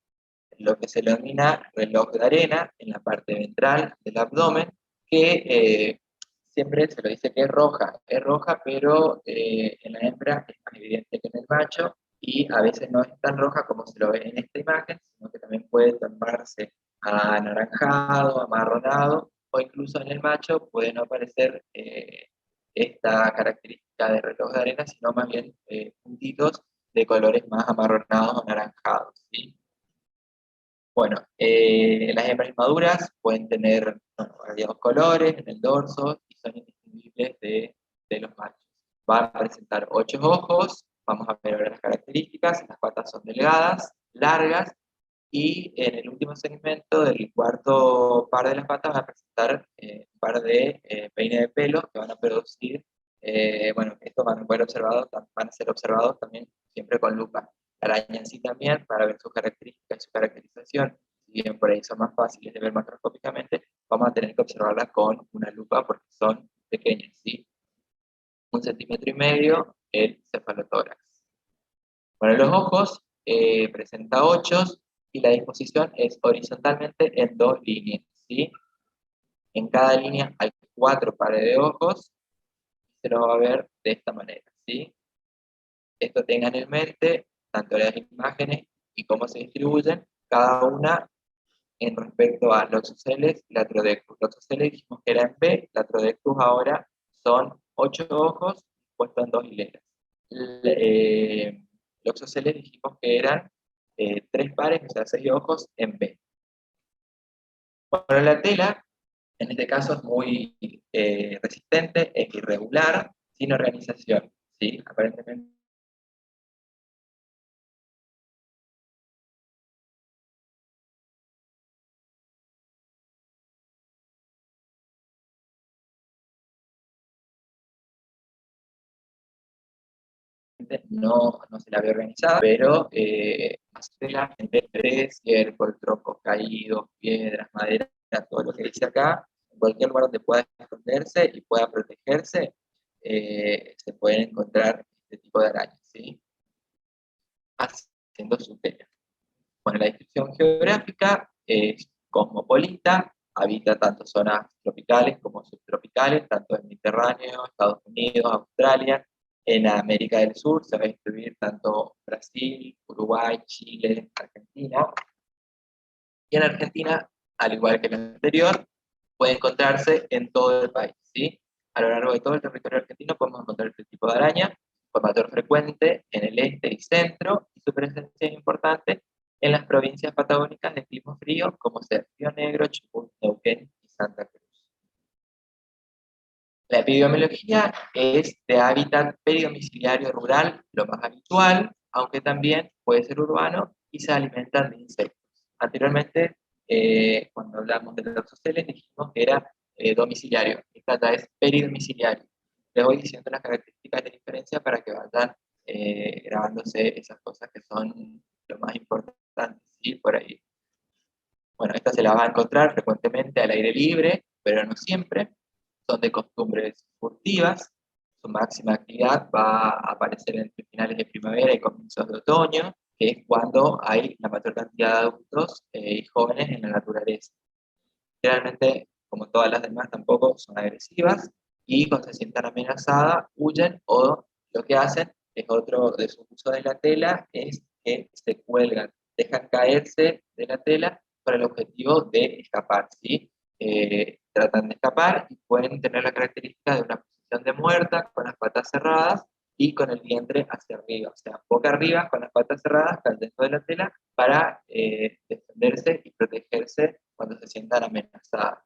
Lo que se denomina reloj de arena en la parte ventral del abdomen, que siempre se lo dice que es roja, pero en la hembra es más evidente que en el macho, y a veces no es tan roja como se lo ve en esta imagen, sino que también puede tornarse a anaranjado, amarronado, o incluso en el macho puede no aparecer esta característica de reloj de arena, sino más bien puntitos de colores más amarronados o anaranjados, ¿sí? Bueno, las hembras inmaduras pueden tener variados colores en el dorso y son indistinguibles de los machos. Van a presentar 8 ojos, vamos a ver ahora las características. Las patas son delgadas, largas, y en el último segmento del cuarto par de las patas van a presentar un par de peines de pelo que van a producir, bueno, estos van a ser observados también siempre con lupa. La araña en sí también, para ver sus características y su caracterización, si bien por ahí son más fáciles de ver macroscópicamente, vamos a tener que observarlas con una lupa porque son pequeñas, ¿sí? 1,5 cm el cefalotórax. Bueno, los ojos presenta 8 y la disposición es horizontalmente en 2 líneas, ¿sí? En cada línea hay 4 pares de ojos y se lo va a ver de esta manera, ¿sí? Esto tengan en mente, tanto las imágenes y cómo se distribuyen, cada una en respecto a Loxoceles y Latrodectus. Loxoceles dijimos que era en B, Latrodectus ahora son 8 ojos puestos en 2 hileras. Loxoceles dijimos que eran 3 pares, o sea, 6 ojos en B. Bueno, la tela, en este caso, es muy resistente, es irregular, sin organización, ¿sí? Aparentemente anteriormente no se la había organizado, pero la gente, estiércol, troncos caídos, piedras, madera, todo lo que dice acá, en cualquier lugar donde pueda esconderse y pueda protegerse, se pueden encontrar este tipo de arañas, ¿sí? Haciendo su tela. Bueno, la descripción geográfica es cosmopolita, habita tanto zonas tropicales como subtropicales, tanto en Mediterráneo, Estados Unidos, Australia. En América del Sur se va a distribuir tanto Brasil, Uruguay, Chile, Argentina. Y en Argentina, al igual que en el anterior, puede encontrarse en todo el país, ¿sí? A lo largo de todo el territorio argentino podemos encontrar este tipo de araña, con mayor frecuente en el este y centro, y su presencia es importante en las provincias patagónicas de clima frío, como ser Río Negro, Chubut, Neuquén y Santa Cruz. La epidemiología es de hábitat peridomiciliario rural, lo más habitual, aunque también puede ser urbano y se alimentan de insectos. Anteriormente, cuando hablamos de toxoceles, dijimos que era domiciliario. Esta es peridomiciliario. Les voy diciendo las características de diferencia para que vayan grabándose esas cosas que son lo más importantes, ¿sí? Por ahí. Bueno, esta se la va a encontrar frecuentemente al aire libre, pero no siempre. Son de costumbres furtivas. Su máxima actividad va a aparecer entre finales de primavera y comienzos de otoño, que es cuando hay la mayor cantidad de adultos y jóvenes en la naturaleza. Generalmente, como todas las demás, tampoco son agresivas y cuando se sientan amenazadas, huyen o lo que hacen es otro de su uso de la tela, es que se cuelgan, dejan caerse de la tela con el objetivo de escapar, ¿sí? Tratan de escapar y pueden tener la característica de una posición de muerta con las patas cerradas y con el vientre hacia arriba, o sea, boca arriba con las patas cerradas, cayendo de la tela para defenderse y protegerse cuando se sientan amenazadas.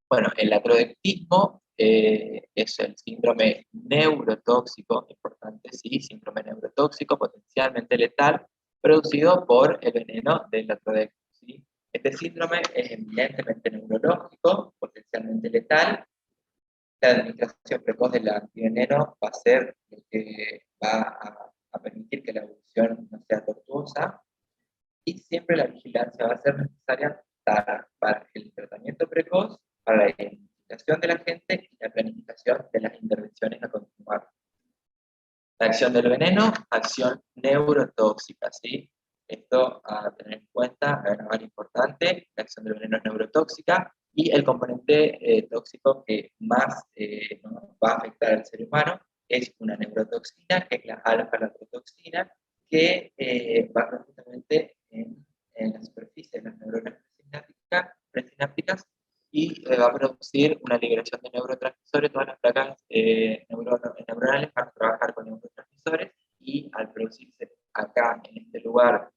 Bueno, el acrodectismo es el síndrome neurotóxico, importante, sí, síndrome neurotóxico potencialmente letal, producido por el veneno del acrodecto, ¿sí? Este síndrome es eminentemente neurológico, potencialmente letal. La administración precoz del antiveneno va a ser lo que va a permitir que la evolución no sea tortuosa, y siempre la vigilancia va a ser necesaria para el tratamiento precoz, para la identificación de la gente y la planificación de las intervenciones a continuar. La acción del veneno, acción neurotóxica, ¿sí? Esto a tener en cuenta, a grabar importante, la acción del veneno es neurotóxica y el componente tóxico que más nos va a afectar al ser humano es una neurotoxina, que es la alfa-lactotoxina, que va justamente en la superficie de las neuronas presinápticas y va a producir una liberación de neurotransmisores. Todas las placas neuronales van a trabajar con neurotransmisores y al producirse acá en este lugar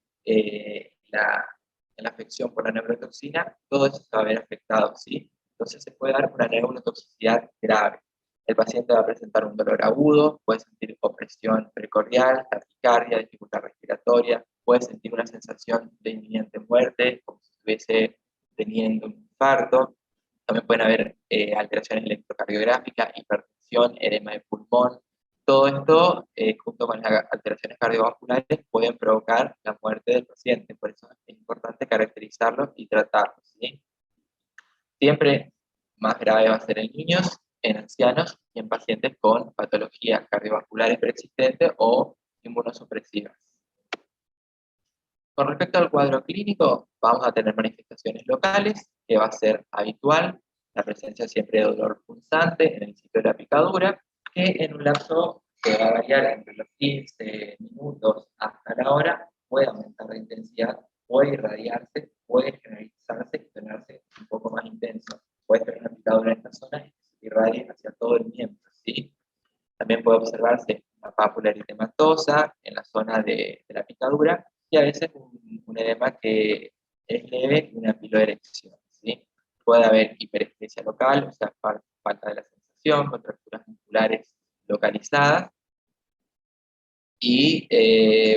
la afección por la neurotoxina, todo eso se va a ver afectado, ¿sí? Entonces se puede dar una neurotoxicidad grave. El paciente va a presentar un dolor agudo, puede sentir opresión precordial, taquicardia, dificultad respiratoria, puede sentir una sensación de inminente muerte, como si estuviese teniendo un infarto. También pueden haber alteraciones electrocardiográficas, hipertensión, edema de pulmón. Todo esto, junto con las alteraciones cardiovasculares, pueden provocar la muerte del paciente. Por eso es importante caracterizarlos y tratarlos, ¿sí? Siempre más grave va a ser en niños, en ancianos y en pacientes con patologías cardiovasculares preexistentes o inmunosupresivas. Con respecto al cuadro clínico, vamos a tener manifestaciones locales, que va a ser habitual, la presencia siempre de dolor punzante en el sitio de la picadura, que en un lapso que va a variar entre los 15 minutos hasta la hora, puede aumentar la intensidad, puede irradiarse, puede generalizarse y tornarse un poco más intenso. Puede tener una picadura en esta zona y se irradie hacia todo el miembro, ¿sí? También puede observarse una pápula eritematosa en la zona de la picadura y a veces un edema que es leve y una piloerección, ¿sí? Puede haber hiperestesia local, o sea, falta de la sensación, contracturas musculares localizadas. Y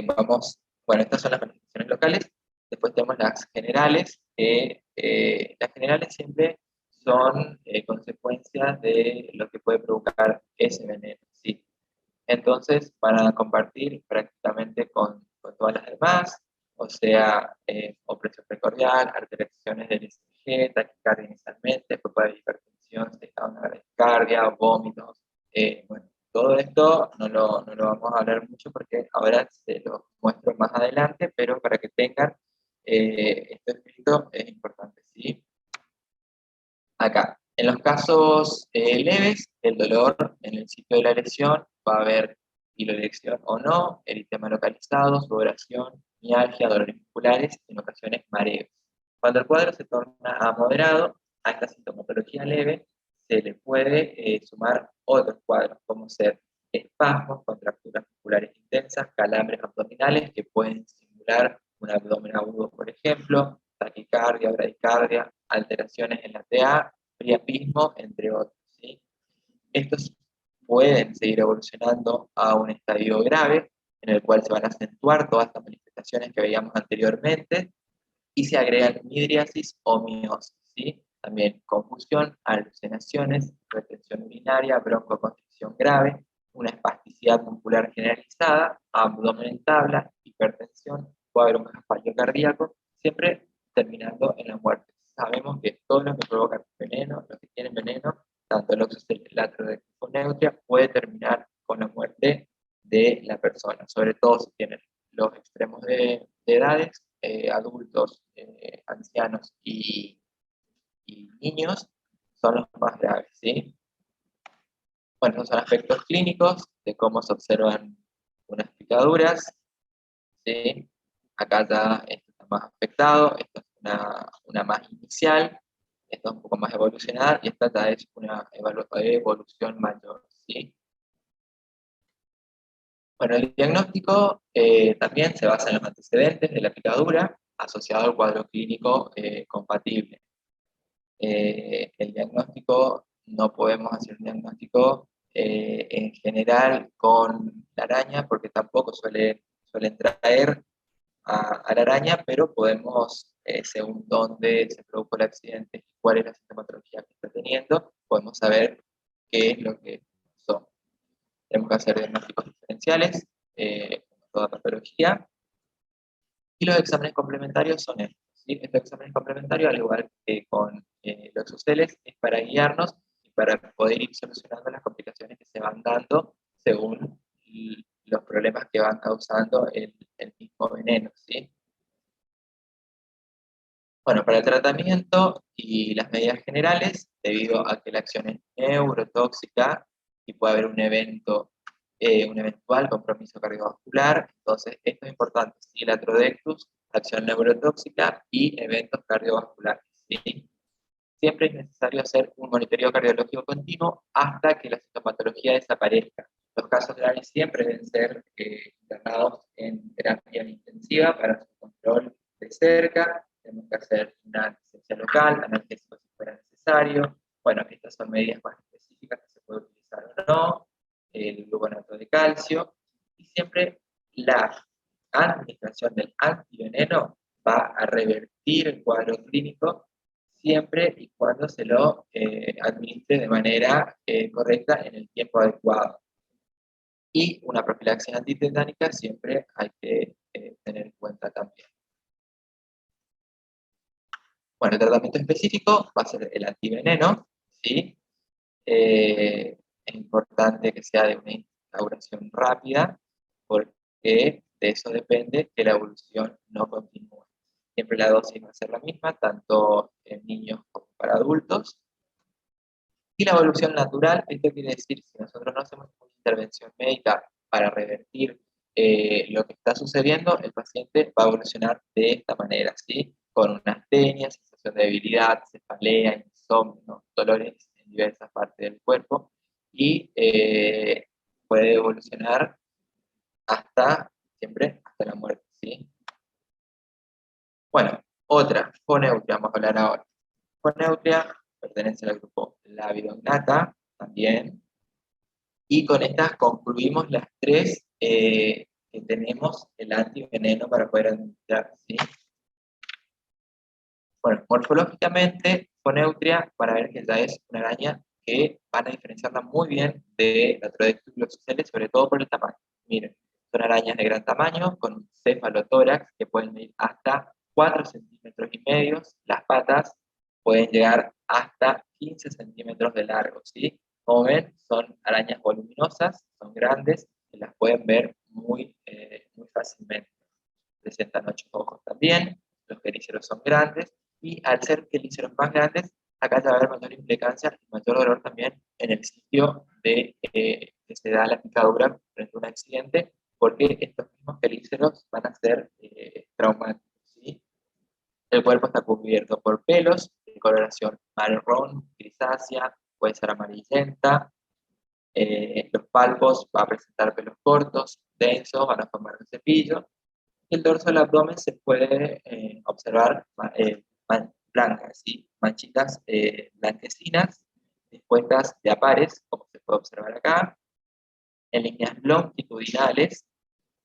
bueno, estas son las manifestaciones locales. Después tenemos las generales, que las generales siempre son consecuencias de lo que puede provocar ese veneno, ¿sí? Entonces van a compartir prácticamente con todas las demás, o sea, opresión precordial, alteraciones del ECG, taquicardia inicialmente, después puede haber hipertensión, estado de bradicardia, vómitos. Bueno, todo esto no lo vamos a hablar mucho porque ahora se lo muestro más adelante, pero para que tengan esto escrito es importante, ¿sí? Acá, en los casos leves, el dolor en el sitio de la lesión va a haber piloerección o no, eritema localizado, sudoración, mialgia, dolores musculares, en ocasiones mareos. Cuando el cuadro se torna a moderado, a esta sintomatología leve se le puede sumar otros cuadros, como ser espasmos, contracturas musculares intensas, calambres abdominales que pueden simular un abdomen agudo, por ejemplo, taquicardia, bradicardia, alteraciones en la TA, priapismo, entre otros, ¿sí? Estos pueden seguir evolucionando a un estadio grave, en el cual se van a acentuar todas estas manifestaciones que veíamos anteriormente, y se agregan midriasis o miosis, ¿sí? También confusión, alucinaciones, retención urinaria, broncoconstricción grave, una espasticidad muscular generalizada, abdomen en tabla, hipertensión, cuadro megaspalio cardíaco, siempre terminando en la muerte. Sabemos que todo lo que provoca veneno, lo que tiene veneno, tanto el oxocelato de neutria, puede terminar con la muerte de la persona, sobre todo si tienen los extremos de edades, adultos, ancianos y niños, son los más graves, ¿sí? Bueno, esos son aspectos clínicos de cómo se observan unas picaduras, ¿sí? Acá ya esto está más afectado, esto es una más inicial, esto es un poco más evolucionada, y esta ya es una evolución mayor, ¿sí? Bueno, el diagnóstico también se basa en los antecedentes de la picadura asociado al cuadro clínico compatible. El diagnóstico, no podemos hacer un diagnóstico en general con la araña porque tampoco suelen traer a la araña, pero podemos, según dónde se produjo el accidente y cuál es la sintomatología que está teniendo, podemos saber qué es lo que son. Tenemos que hacer diagnósticos diferenciales, como toda patología, y los exámenes complementarios son estos, ¿sí? Estos exámenes complementarios, al igual que con los exoceles, es para guiarnos y para poder ir solucionando las complicaciones que se van dando según los problemas que van causando el mismo veneno, ¿sí? Bueno, para el tratamiento y las medidas generales, debido a que la acción es neurotóxica y puede haber un eventual compromiso cardiovascular, entonces esto es importante, ¿sí? La Trodectus, acción neurotóxica y eventos cardiovasculares, ¿sí? Siempre es necesario hacer un monitoreo cardiológico continuo hasta que la sintomatología desaparezca. Los casos graves siempre deben ser internados en terapia intensiva para su control de cerca. Tenemos que hacer una anestesia local, analgésico si fuera necesario. Bueno, estas son medidas más específicas que se puede utilizar o no, el gluconato de calcio, y siempre la administración del antiveneno va a revertir el cuadro clínico siempre y cuando se lo administre de manera correcta en el tiempo adecuado. Y una profilaxis antitetánica siempre hay que tener en cuenta también. Bueno, el tratamiento específico va a ser el antiveneno, ¿sí? Es importante que sea de una instauración rápida, porque de eso depende que la evolución no continúe. Siempre la dosis va a ser la misma, tanto en niños como para adultos. Y la evolución natural, esto quiere decir, si nosotros no hacemos una intervención médica para revertir lo que está sucediendo, el paciente va a evolucionar de esta manera, ¿sí? Con una astenia, sensación de debilidad, cefalea, insomnio, dolores en diversas partes del cuerpo, y puede evolucionar siempre hasta la muerte, ¿sí? Bueno, otra, foneutria, vamos a hablar ahora. Foneutria pertenece al grupo Labidognata también, y con estas concluimos las tres que tenemos el antiveneno para poder administrar, ¿sí? Bueno, morfológicamente, Foneutria, para ver que ya es una araña que van a diferenciarla muy bien de la Troodectus sociales, sobre todo por el tamaño. Miren, son arañas de gran tamaño, con un cefalotórax que pueden medir hasta 4 centímetros y medio. Las patas pueden llegar hasta 15 centímetros de largo, ¿sí? Como ven, son arañas voluminosas, son grandes, y las pueden ver muy fácilmente. Presentan 8 ojos también, los quelíceros son grandes, y al ser quelíceros más grandes, acá ya va a haber mayor implicancia y mayor dolor también en el sitio que se da la picadura frente a un accidente, porque estos mismos quelíceros van a ser traumáticos, ¿sí? El cuerpo está cubierto por pelos de coloración marrón, grisácea, puede ser amarillenta. Los palpos van a presentar pelos cortos, densos, van a formar un cepillo. Y el dorso del abdomen se puede observar blancas, ¿sí? Manchitas blanquecinas, dispuestas de a pares, como se puede observar acá, en líneas longitudinales,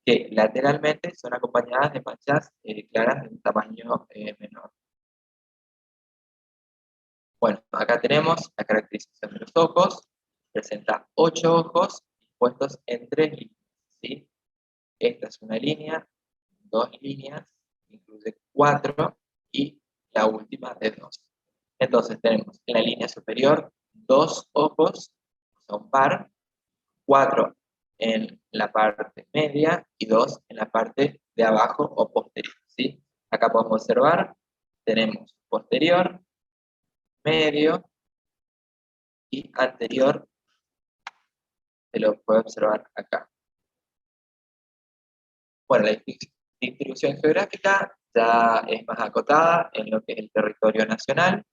que lateralmente son acompañadas de manchas claras de un tamaño menor. Bueno, acá tenemos la caracterización de los ojos. Presenta 8 ojos dispuestos en 3 líneas, ¿sí? Esta es una línea, 2 líneas, incluye 4 y la última de 2. Entonces tenemos en la línea superior 2 ojos, son par, 4 en la parte media y 2 en la parte de abajo o posterior, ¿sí? Acá podemos observar, tenemos posterior, medio y anterior, se lo puede observar acá. Bueno, la distribución geográfica ya es más acotada en lo que es el territorio nacional.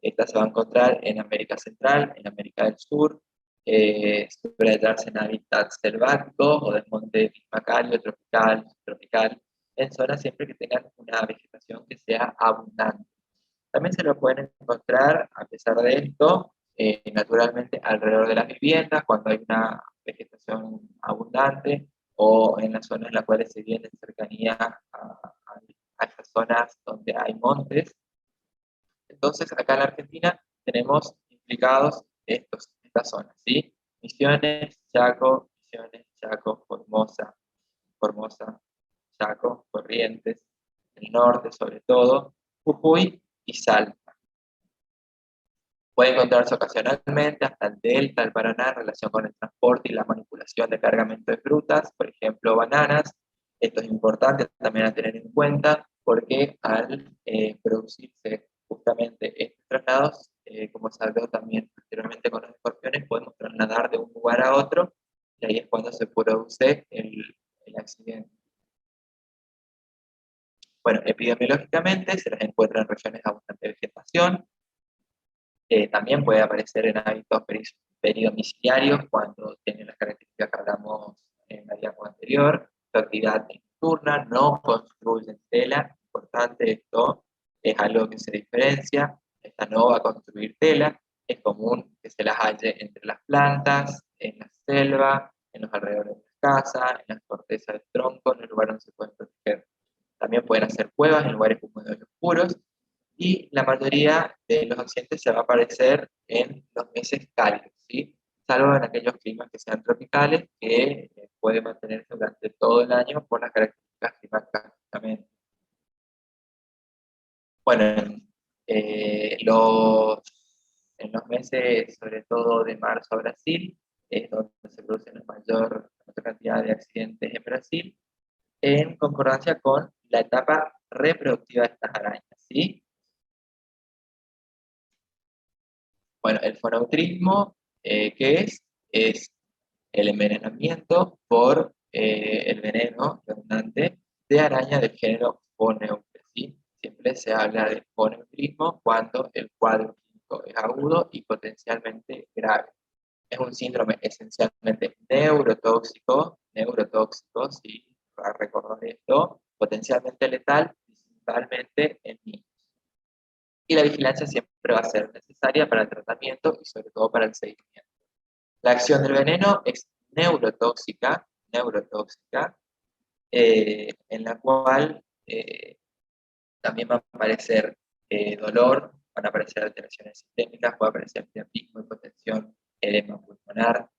Esta se va a encontrar en América Central, en América del Sur, suele hallarse en hábitats selváticos o del monte cálido, tropical, subtropical, en zonas siempre que tengan una vegetación que sea abundante. También se lo pueden encontrar, a pesar de esto, naturalmente alrededor de las viviendas, cuando hay una vegetación abundante, o en las zonas en las cuales se viene en cercanía a esas zonas donde hay montes. Entonces, acá en la Argentina tenemos implicados estas zonas, ¿sí? Misiones, Chaco, Formosa, Chaco, Corrientes, el norte sobre todo, Jujuy y Salta. Puede encontrarse ocasionalmente hasta el delta del Paraná en relación con el transporte y la manipulación de cargamento de frutas, por ejemplo, bananas. Esto es importante también a tener en cuenta porque al producirse justamente estos traslados, como se habló también anteriormente con los escorpiones, podemos trasladar de un lugar a otro y ahí es cuando se produce el accidente. Bueno, epidemiológicamente se las encuentra en regiones de abundante vegetación. También puede aparecer en hábitos peridomiciliarios cuando tienen las características que hablamos en la diapositiva anterior. Su actividad nocturna, no construyen tela. Importante, esto es algo que se diferencia. Esta no va a construir tela. Es común que se las halle entre las plantas, en la selva, en los alrededores de la casa, en las cortezas del tronco, en el lugar donde se pueden proteger. También pueden hacer cuevas en lugares húmedos y oscuros. Y la mayoría de los accidentes se va a aparecer en los meses cálidos, ¿sí? Salvo en aquellos climas que sean tropicales, que pueden mantenerse durante todo el año por las características climáticas también. Bueno, en los meses, sobre todo de marzo a Brasil, es donde se produce la mayor cantidad de accidentes en Brasil, en concordancia con la etapa reproductiva de estas arañas, ¿sí? Bueno, el fonautrismo, ¿qué es? Es el envenenamiento por el veneno redundante de araña del género Phoneutria, ¿sí? Siempre se habla de fonautrismo cuando el cuadro clínico es agudo y potencialmente grave. Es un síndrome esencialmente neurotóxico, ¿sí? Para recordar esto, potencialmente letal, principalmente en niños. Y la vigilancia siempre va a ser necesaria para el tratamiento y sobre todo para el seguimiento. La acción del veneno es neurotóxica, en la cual también va a aparecer dolor, van a aparecer alteraciones sistémicas, puede aparecer priapismo, hipotensión, edema pulmonar.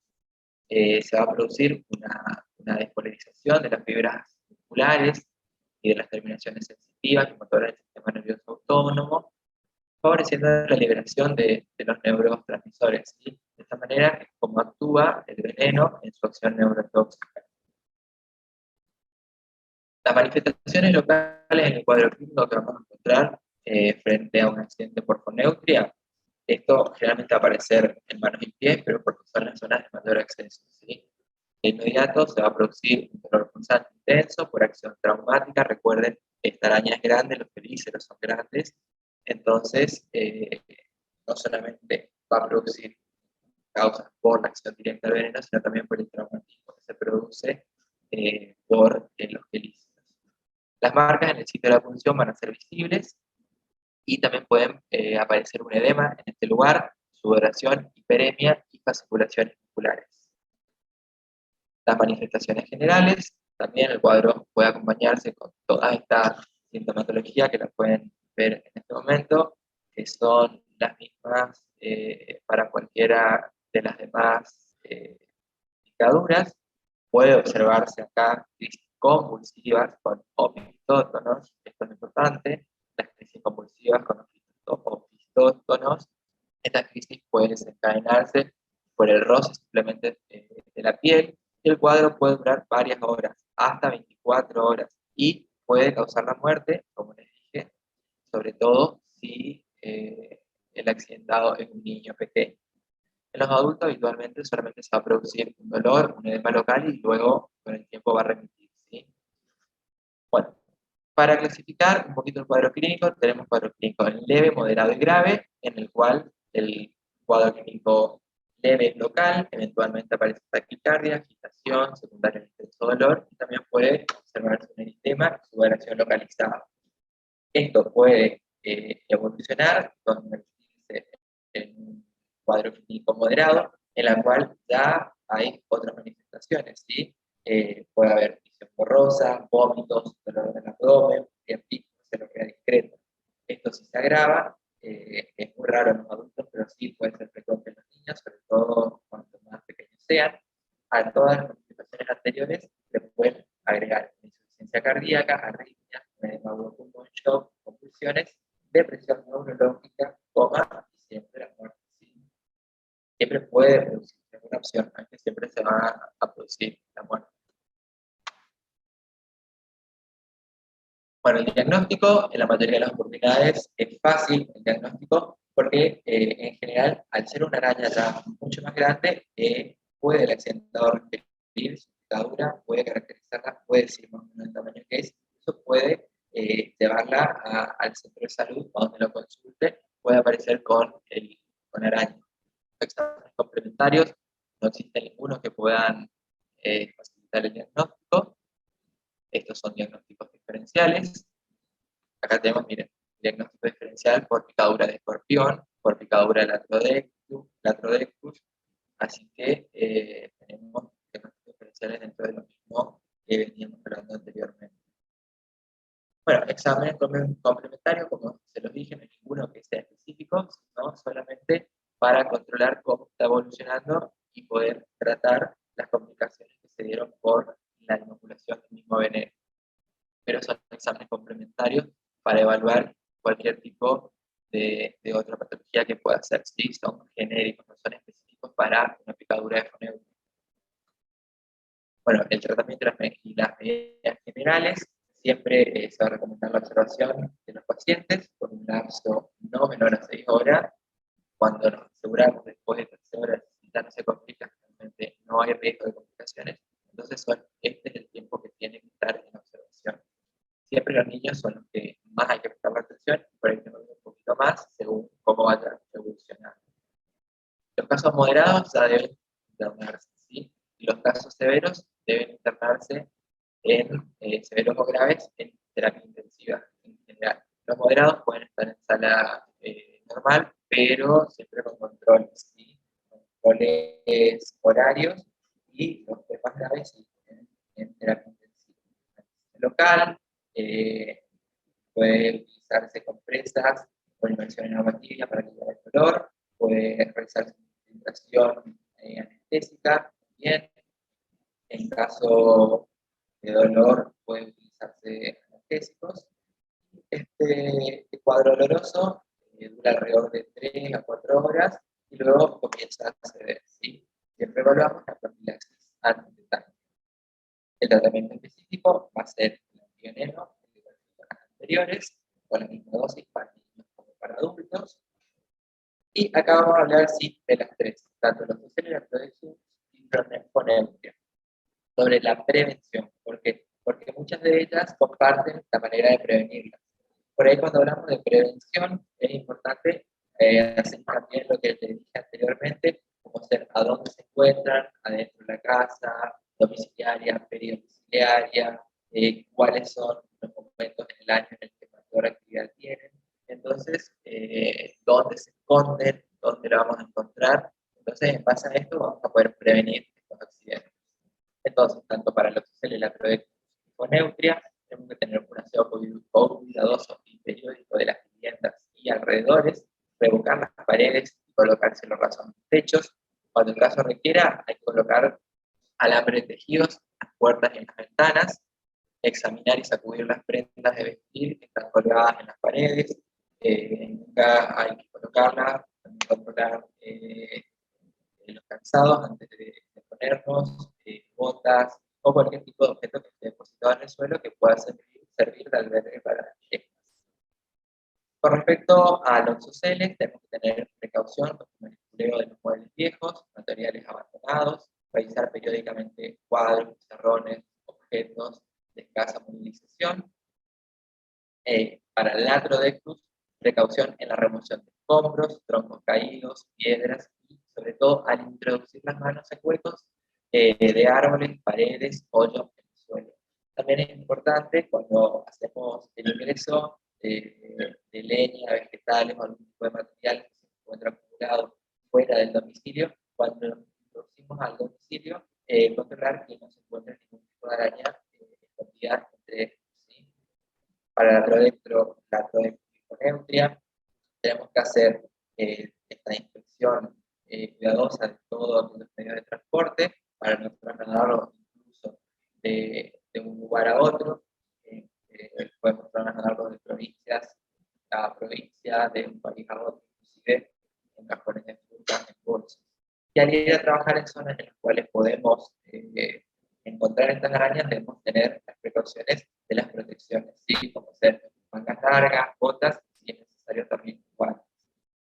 Se va a producir una despolarización de las fibras musculares y de las terminaciones sensitivas y motoras del sistema nervioso autónomo, favoreciendo la liberación de los neurotransmisores. ¿Sí? De esta manera es como actúa el veneno en su acción neurotóxica. Las manifestaciones locales en el cuadro clínico que vamos a encontrar frente a un accidente por foneutria, esto generalmente va a aparecer en manos y pies, pero porque son las zonas de mayor acceso. ¿Sí? De inmediato se va a producir un dolor punzante intenso por acción traumática. Recuerden, esta araña es grande, los pelíceros son grandes, entonces no solamente va a producir causas por la acción directa del veneno, sino también por el traumatismo que se produce por los pelíceros. Las marcas en el sitio de la punción van a ser visibles y también pueden aparecer un edema en este lugar, sudoración, hiperemia y fasciculaciones musculares. Las manifestaciones generales, también el cuadro puede acompañarse con toda esta sintomatología que la pueden ver en este momento, que son las mismas para cualquiera de las demás picaduras. Puede observarse acá crisis convulsivas con opistótonos, esto es importante, las crisis convulsivas con opistótonos. Estas crisis pueden desencadenarse por el roce simplemente de la piel, y el cuadro puede durar varias horas, hasta 24 horas, y puede causar la muerte, como les dije, sobre todo si el accidentado es un niño pequeño. En los adultos habitualmente solamente se va a producir un dolor, un edema local y luego con el tiempo va a remitir. ¿Sí? Bueno, para clasificar un poquito el cuadro clínico, tenemos cuadro clínico leve, moderado y grave, en el cual el cuadro clínico leve local, eventualmente aparece taquicardia, agitación, secundaria al intenso dolor, y también puede observarse un eritema y sudoración localizada. Esto puede evolucionar, convertirse en un cuadro clínico moderado, en la cual ya hay otras manifestaciones, ¿sí? Puede haber visión borrosa, vómitos, dolor del abdomen, priapismo, cefalea discreta. Esto si se agrava, es muy raro en los adultos, pero sí puede ser frecuente en los niños, sobre todo cuanto más pequeños sean. A todas las manifestaciones anteriores se pueden agregar insuficiencia cardíaca, arritmias, edema agudo pulmón, shock, convulsiones, depresión neurológica, coma y siempre la muerte. ¿Sí? Siempre puede producirse una opción, aunque siempre se va a producir la muerte. Bueno, el diagnóstico en la mayoría de las oportunidades es fácil, el diagnóstico, porque en general, al ser una araña ya mucho más grande, puede el accidentado referir su picadura, puede caracterizarla, puede decir más o menos el tamaño que es, eso puede llevarla al centro de salud, a donde lo consulte, puede aparecer con araña. Exámenes complementarios, no existe ninguno que puedan facilitar el diagnóstico. Estos son diagnósticos diferenciales. Acá tenemos, miren, diagnóstico diferencial por picadura de escorpión, por picadura de Latrodectus, así que tenemos diagnósticos diferenciales dentro de lo mismo que veníamos hablando anteriormente. Bueno, exámenes complementarios, como se los dije, no hay ninguno que sea específico, sino solamente para controlar cómo está evolucionando y poder tratar las complicaciones que se dieron por la inoculación del mismo veneno. Pero son exámenes complementarios para evaluar cualquier tipo de otra patología que pueda ser. Sí, son genéricos, no son específicos para una picadura de foneutria. Bueno, el tratamiento y las medidas generales, siempre se va a recomendar la observación de los pacientes por un lapso no menor a 6 horas. Cuando nos aseguramos después de 13 horas ya no se complica, realmente no hay riesgo de complicaciones, entonces este es el tiempo que tiene que estar en observación. Siempre los niños son los que más hay que prestar atención, por ahí tenemos un poquito más según cómo vaya evolucionando. Los casos moderados ya deben internarse, ¿sí? Y los casos severos deben internarse severos o graves en terapia intensiva en general. Los moderados pueden estar en sala normal, pero siempre con controles, ¿sí? Controles horarios, y los más graves en terapia intensiva. Local, puede utilizarse compresas con inmersión en agua tibia para aliviar el dolor, puede realizarse infiltración anestésica también. En caso de dolor puede utilizarse analgésicos. Este cuadro doloroso dura alrededor de 3 a 4 horas y luego comienza a ceder, ¿sí? Siempre evaluamos la profilaxis antes de tal. El tratamiento específico va a ser el antiveneno, el de las anteriores, con la misma dosis para niños como para adultos. Y acá vamos a hablar sí, de las tres, tanto los y la protección y Proneutria, sobre la prevención. ¿Por qué? Porque muchas de ellas comparten la manera de prevenirlas. Por ahí cuando hablamos de prevención es importante hacer también lo que te dije anteriormente, como ser a dónde se encuentran, adentro de la casa, domiciliaria, peridomiciliaria, cuáles son los momentos en el año en el que mayor actividad tienen. Entonces, dónde se esconden, dónde la vamos a encontrar. Entonces, en base a esto vamos a poder prevenir estos accidentes. Entonces, tanto para los que se la Proneutria, tenemos que tener un aseo cuidadoso y periódico de las viviendas y alrededores, revocar las paredes y colocarse los rasos en los techos. Cuando el caso requiera, hay que colocar alambres tejidos en las puertas y en las ventanas, examinar y sacudir las prendas de vestir que están colgadas en las paredes. Nunca hay que colocarlas, también controlar los calzados antes de ponernos, botas o cualquier tipo de objeto que esté depositado en el suelo que pueda servir de albergue para estas. Con respecto a los usuarios, tenemos que tener precaución con el manipuleo de los muebles viejos, materiales abandonados, revisar periódicamente cuadros, pizarrones, objetos de escasa movilización. Para el Latrodectus, precaución en la remoción de escombros, troncos caídos, piedras y sobre todo al introducir las manos en huecos de árboles, paredes, hoyos en el suelo. También es importante cuando hacemos el ingreso de leña, vegetales o algún tipo de material que se encuentra acumulado fuera del domicilio, cuando nos introducimos al domicilio, controlar que no se encuentre ningún tipo de araña escondida entre ellos. Para la proneutria, tenemos que hacer esta inspección cuidadosa de todos los medios de transporte para no trasladarlos incluso de un lugar a otro. Podemos trasladarlos de provincias a provincia, de un país a otro, inclusive en cajones de frutas, en bolsas. Y al ir a trabajar en zonas en las cuales podemos encontrar estas arañas, debemos tener las precauciones de las protecciones, ¿sí? Como ser mangas largas, botas, y si es necesario también guantes.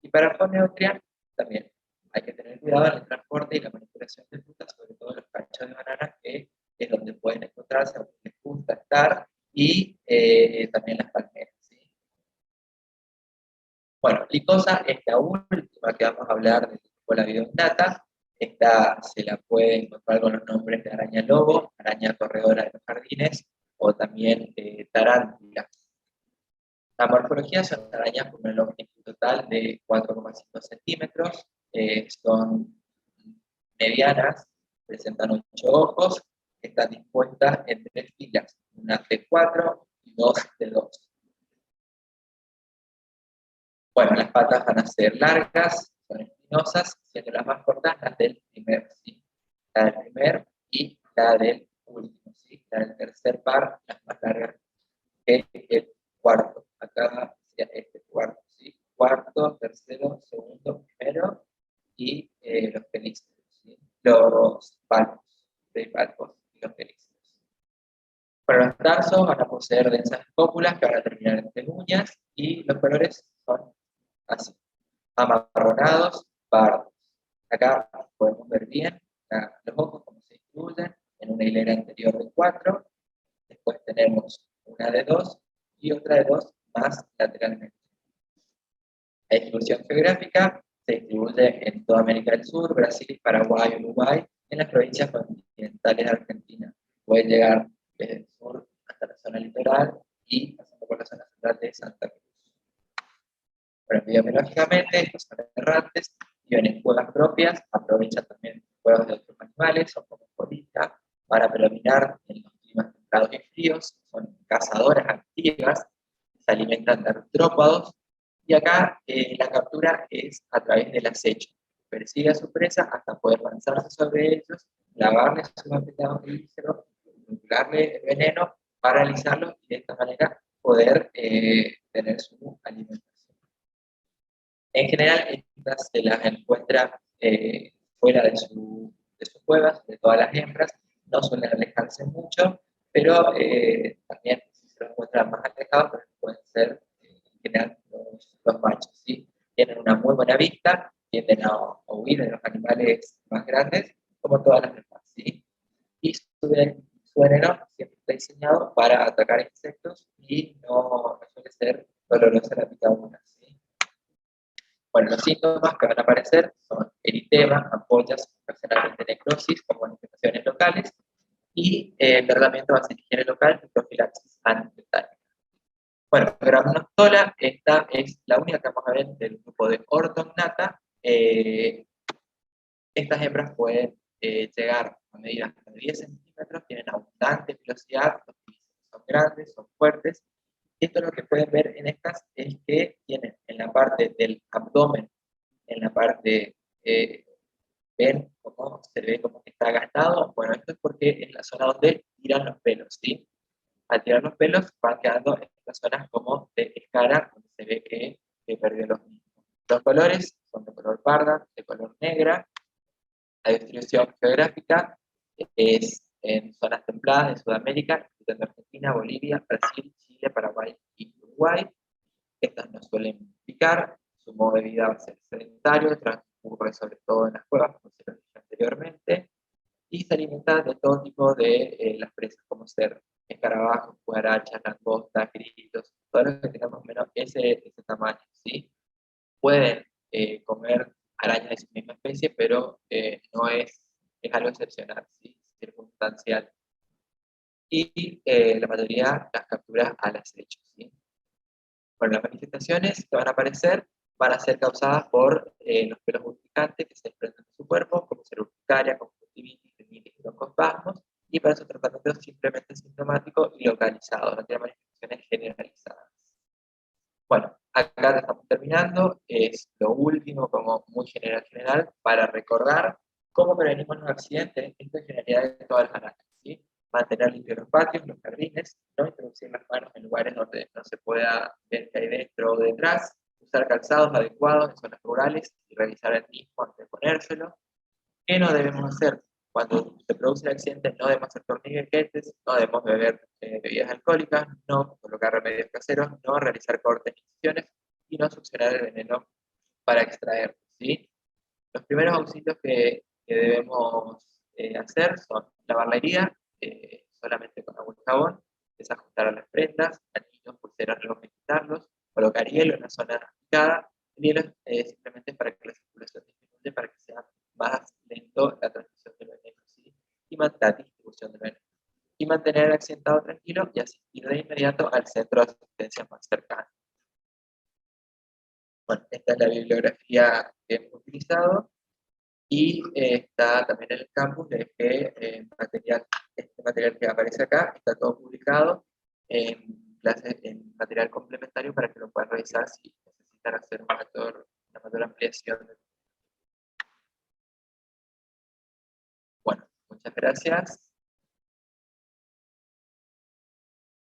Y para la proneutria también hay que tener cuidado en el transporte y la manipulación de frutas, sobre todo los cachos de banana, que es donde pueden encontrarse, donde les gusta estar, y también las palmeras, ¿sí? Bueno, Lycosa es la última que vamos a hablar de la videodata. Esta se la puede encontrar con los nombres de araña lobo, araña corredora de los jardines, o también tarántula. La morfología son arañas con una longitud total de 4,5 centímetros, son medianas, presentan 8 ojos, están dispuestas en 3 filas, una de 4 y 2 de 2. Bueno, las patas van a ser largas, son espinosas, siendo las más cortas las del primer, ¿sí? La del primer y la del último, ¿sí? La del tercer par, las más largas que el cuarto. Acá sería este cuarto, ¿sí? Cuarto, tercero, segundo, primero y los pelíceros, ¿sí? Los palmos, y los pelíceros. Para los tarsos van a poseer densas escópulas que van a terminar en pezuñas y los colores son así, amarronados, pardos. Acá podemos ver bien los ojos como se distribuyen en una hilera anterior de 4, después tenemos una de 2 y otra de 2 más lateralmente. La distribución geográfica se distribuye en toda América del Sur, Brasil, Paraguay, Uruguay, en las provincias continentales de Argentina. Puede llegar desde el sur hasta la zona litoral y pasando por la zona central de Santa Cruz. Pero biológicamente, estos son errantes, viven en cuevas propias, aprovechan también cuevas de otros animales, son como polistas, para predominar en los climas templados y fríos, son cazadoras activas, se alimentan de artrópodos Y acá la captura es a través del acecho. Persigue a su presa hasta poder lanzarse sobre ellos, lavarle su apretado víscero, inocularle el veneno, paralizarlos y de esta manera poder tener su alimentación. En general, estas se las encuentra fuera de sus cuevas, de todas las hembras, no suelen alejarse mucho, pero también si se los encuentran más alejados, pues pueden ser en general los machos, ¿sí? Tienen una muy buena vista, tienden a huir de los animales más grandes, como todas las demás, ¿sí? Y su veneno siempre está diseñado para atacar insectos y no suele ser dolorosa la picadura, ¿sí? Bueno, los síntomas que van a aparecer son eritema, ampollas, ocasionalmente necrosis con manifestaciones locales y tratamiento de higiene local y profilaxis antitetánica. Bueno, Gramnostola, esta es la única que vamos a ver del grupo de Ortognata. Estas hembras pueden llegar a medir hasta 10 centímetros, tienen abundante velocidad, son grandes, son fuertes. Esto lo que pueden ver en estas es que tienen en la parte del abdomen, en la parte, ven cómo se ve como que está gastado. Bueno, esto es porque es la zona donde tiran los pelos, ¿sí? Al tirar los pelos van quedando en estas zonas como de escara, donde se ve que perdió los mismos. Los colores son de color parda, de color negra. La distribución geográfica es en zonas templadas de Sudamérica, incluyendo Argentina, Bolivia, Brasil, Chile, Paraguay y Uruguay. Estas no suelen picar, su modo de vida va a ser sedentario, transcurre sobre todo en las cuevas, como se lo dije anteriormente, y se alimenta de todo tipo de las presas, como ser escarabajos, cucarachas, langostas, grillos, todo lo que tenga más o menos ese tamaño, ¿sí? Pueden comer arañas de su misma especie, pero no es algo excepcional, ¿sí? Circunstancial. Y la mayoría las captura al acecho, ¿sí? Bueno, las manifestaciones que van a aparecer van a ser causadas por los pelos urticantes que se desprenden de su cuerpo, como ser urticaria, conjuntivitis, rinitis y broncoespasmos, y para su tratamiento es simplemente sintomático y localizado, no tiene manifestaciones generalizadas. Bueno, acá estamos terminando, es lo último como muy general para recordar cómo prevenimos los accidentes. Esto es generalidad de todas las arañas, ¿sí? Mantener limpios los patios, los jardines, no introducir las manos en lugares donde no se pueda ver qué hay dentro o detrás, usar calzados adecuados en zonas rurales y revisar el mismo antes de ponérselo. ¿Qué no debemos hacer? Cuando se produce un accidente no debemos hacer torniquetes, no debemos beber bebidas alcohólicas, no colocar remedios caseros, no realizar cortes ni incisiones y no succionar el veneno para extraerlo, ¿sí? Los primeros auxilios que debemos hacer son lavar la herida, solamente con agua y jabón, desajustar a las prendas, anillos, pulseras, relojes, quitarlos, colocar hielo en la zona picada. El hielo simplemente es para que la circulación disminuya, para que sea más lento la transmisión del veneno, ¿sí? Y la distribución del veneno. Y mantener el accidentado tranquilo y asistir de inmediato al centro de asistencia más cercano. Bueno, esta es la bibliografía que hemos utilizado. Y está también en el campus, le dejé este material que aparece acá, está todo publicado en clases, en material complementario para que lo puedan revisar si necesitan hacer una mayor ampliación. Bueno, muchas gracias.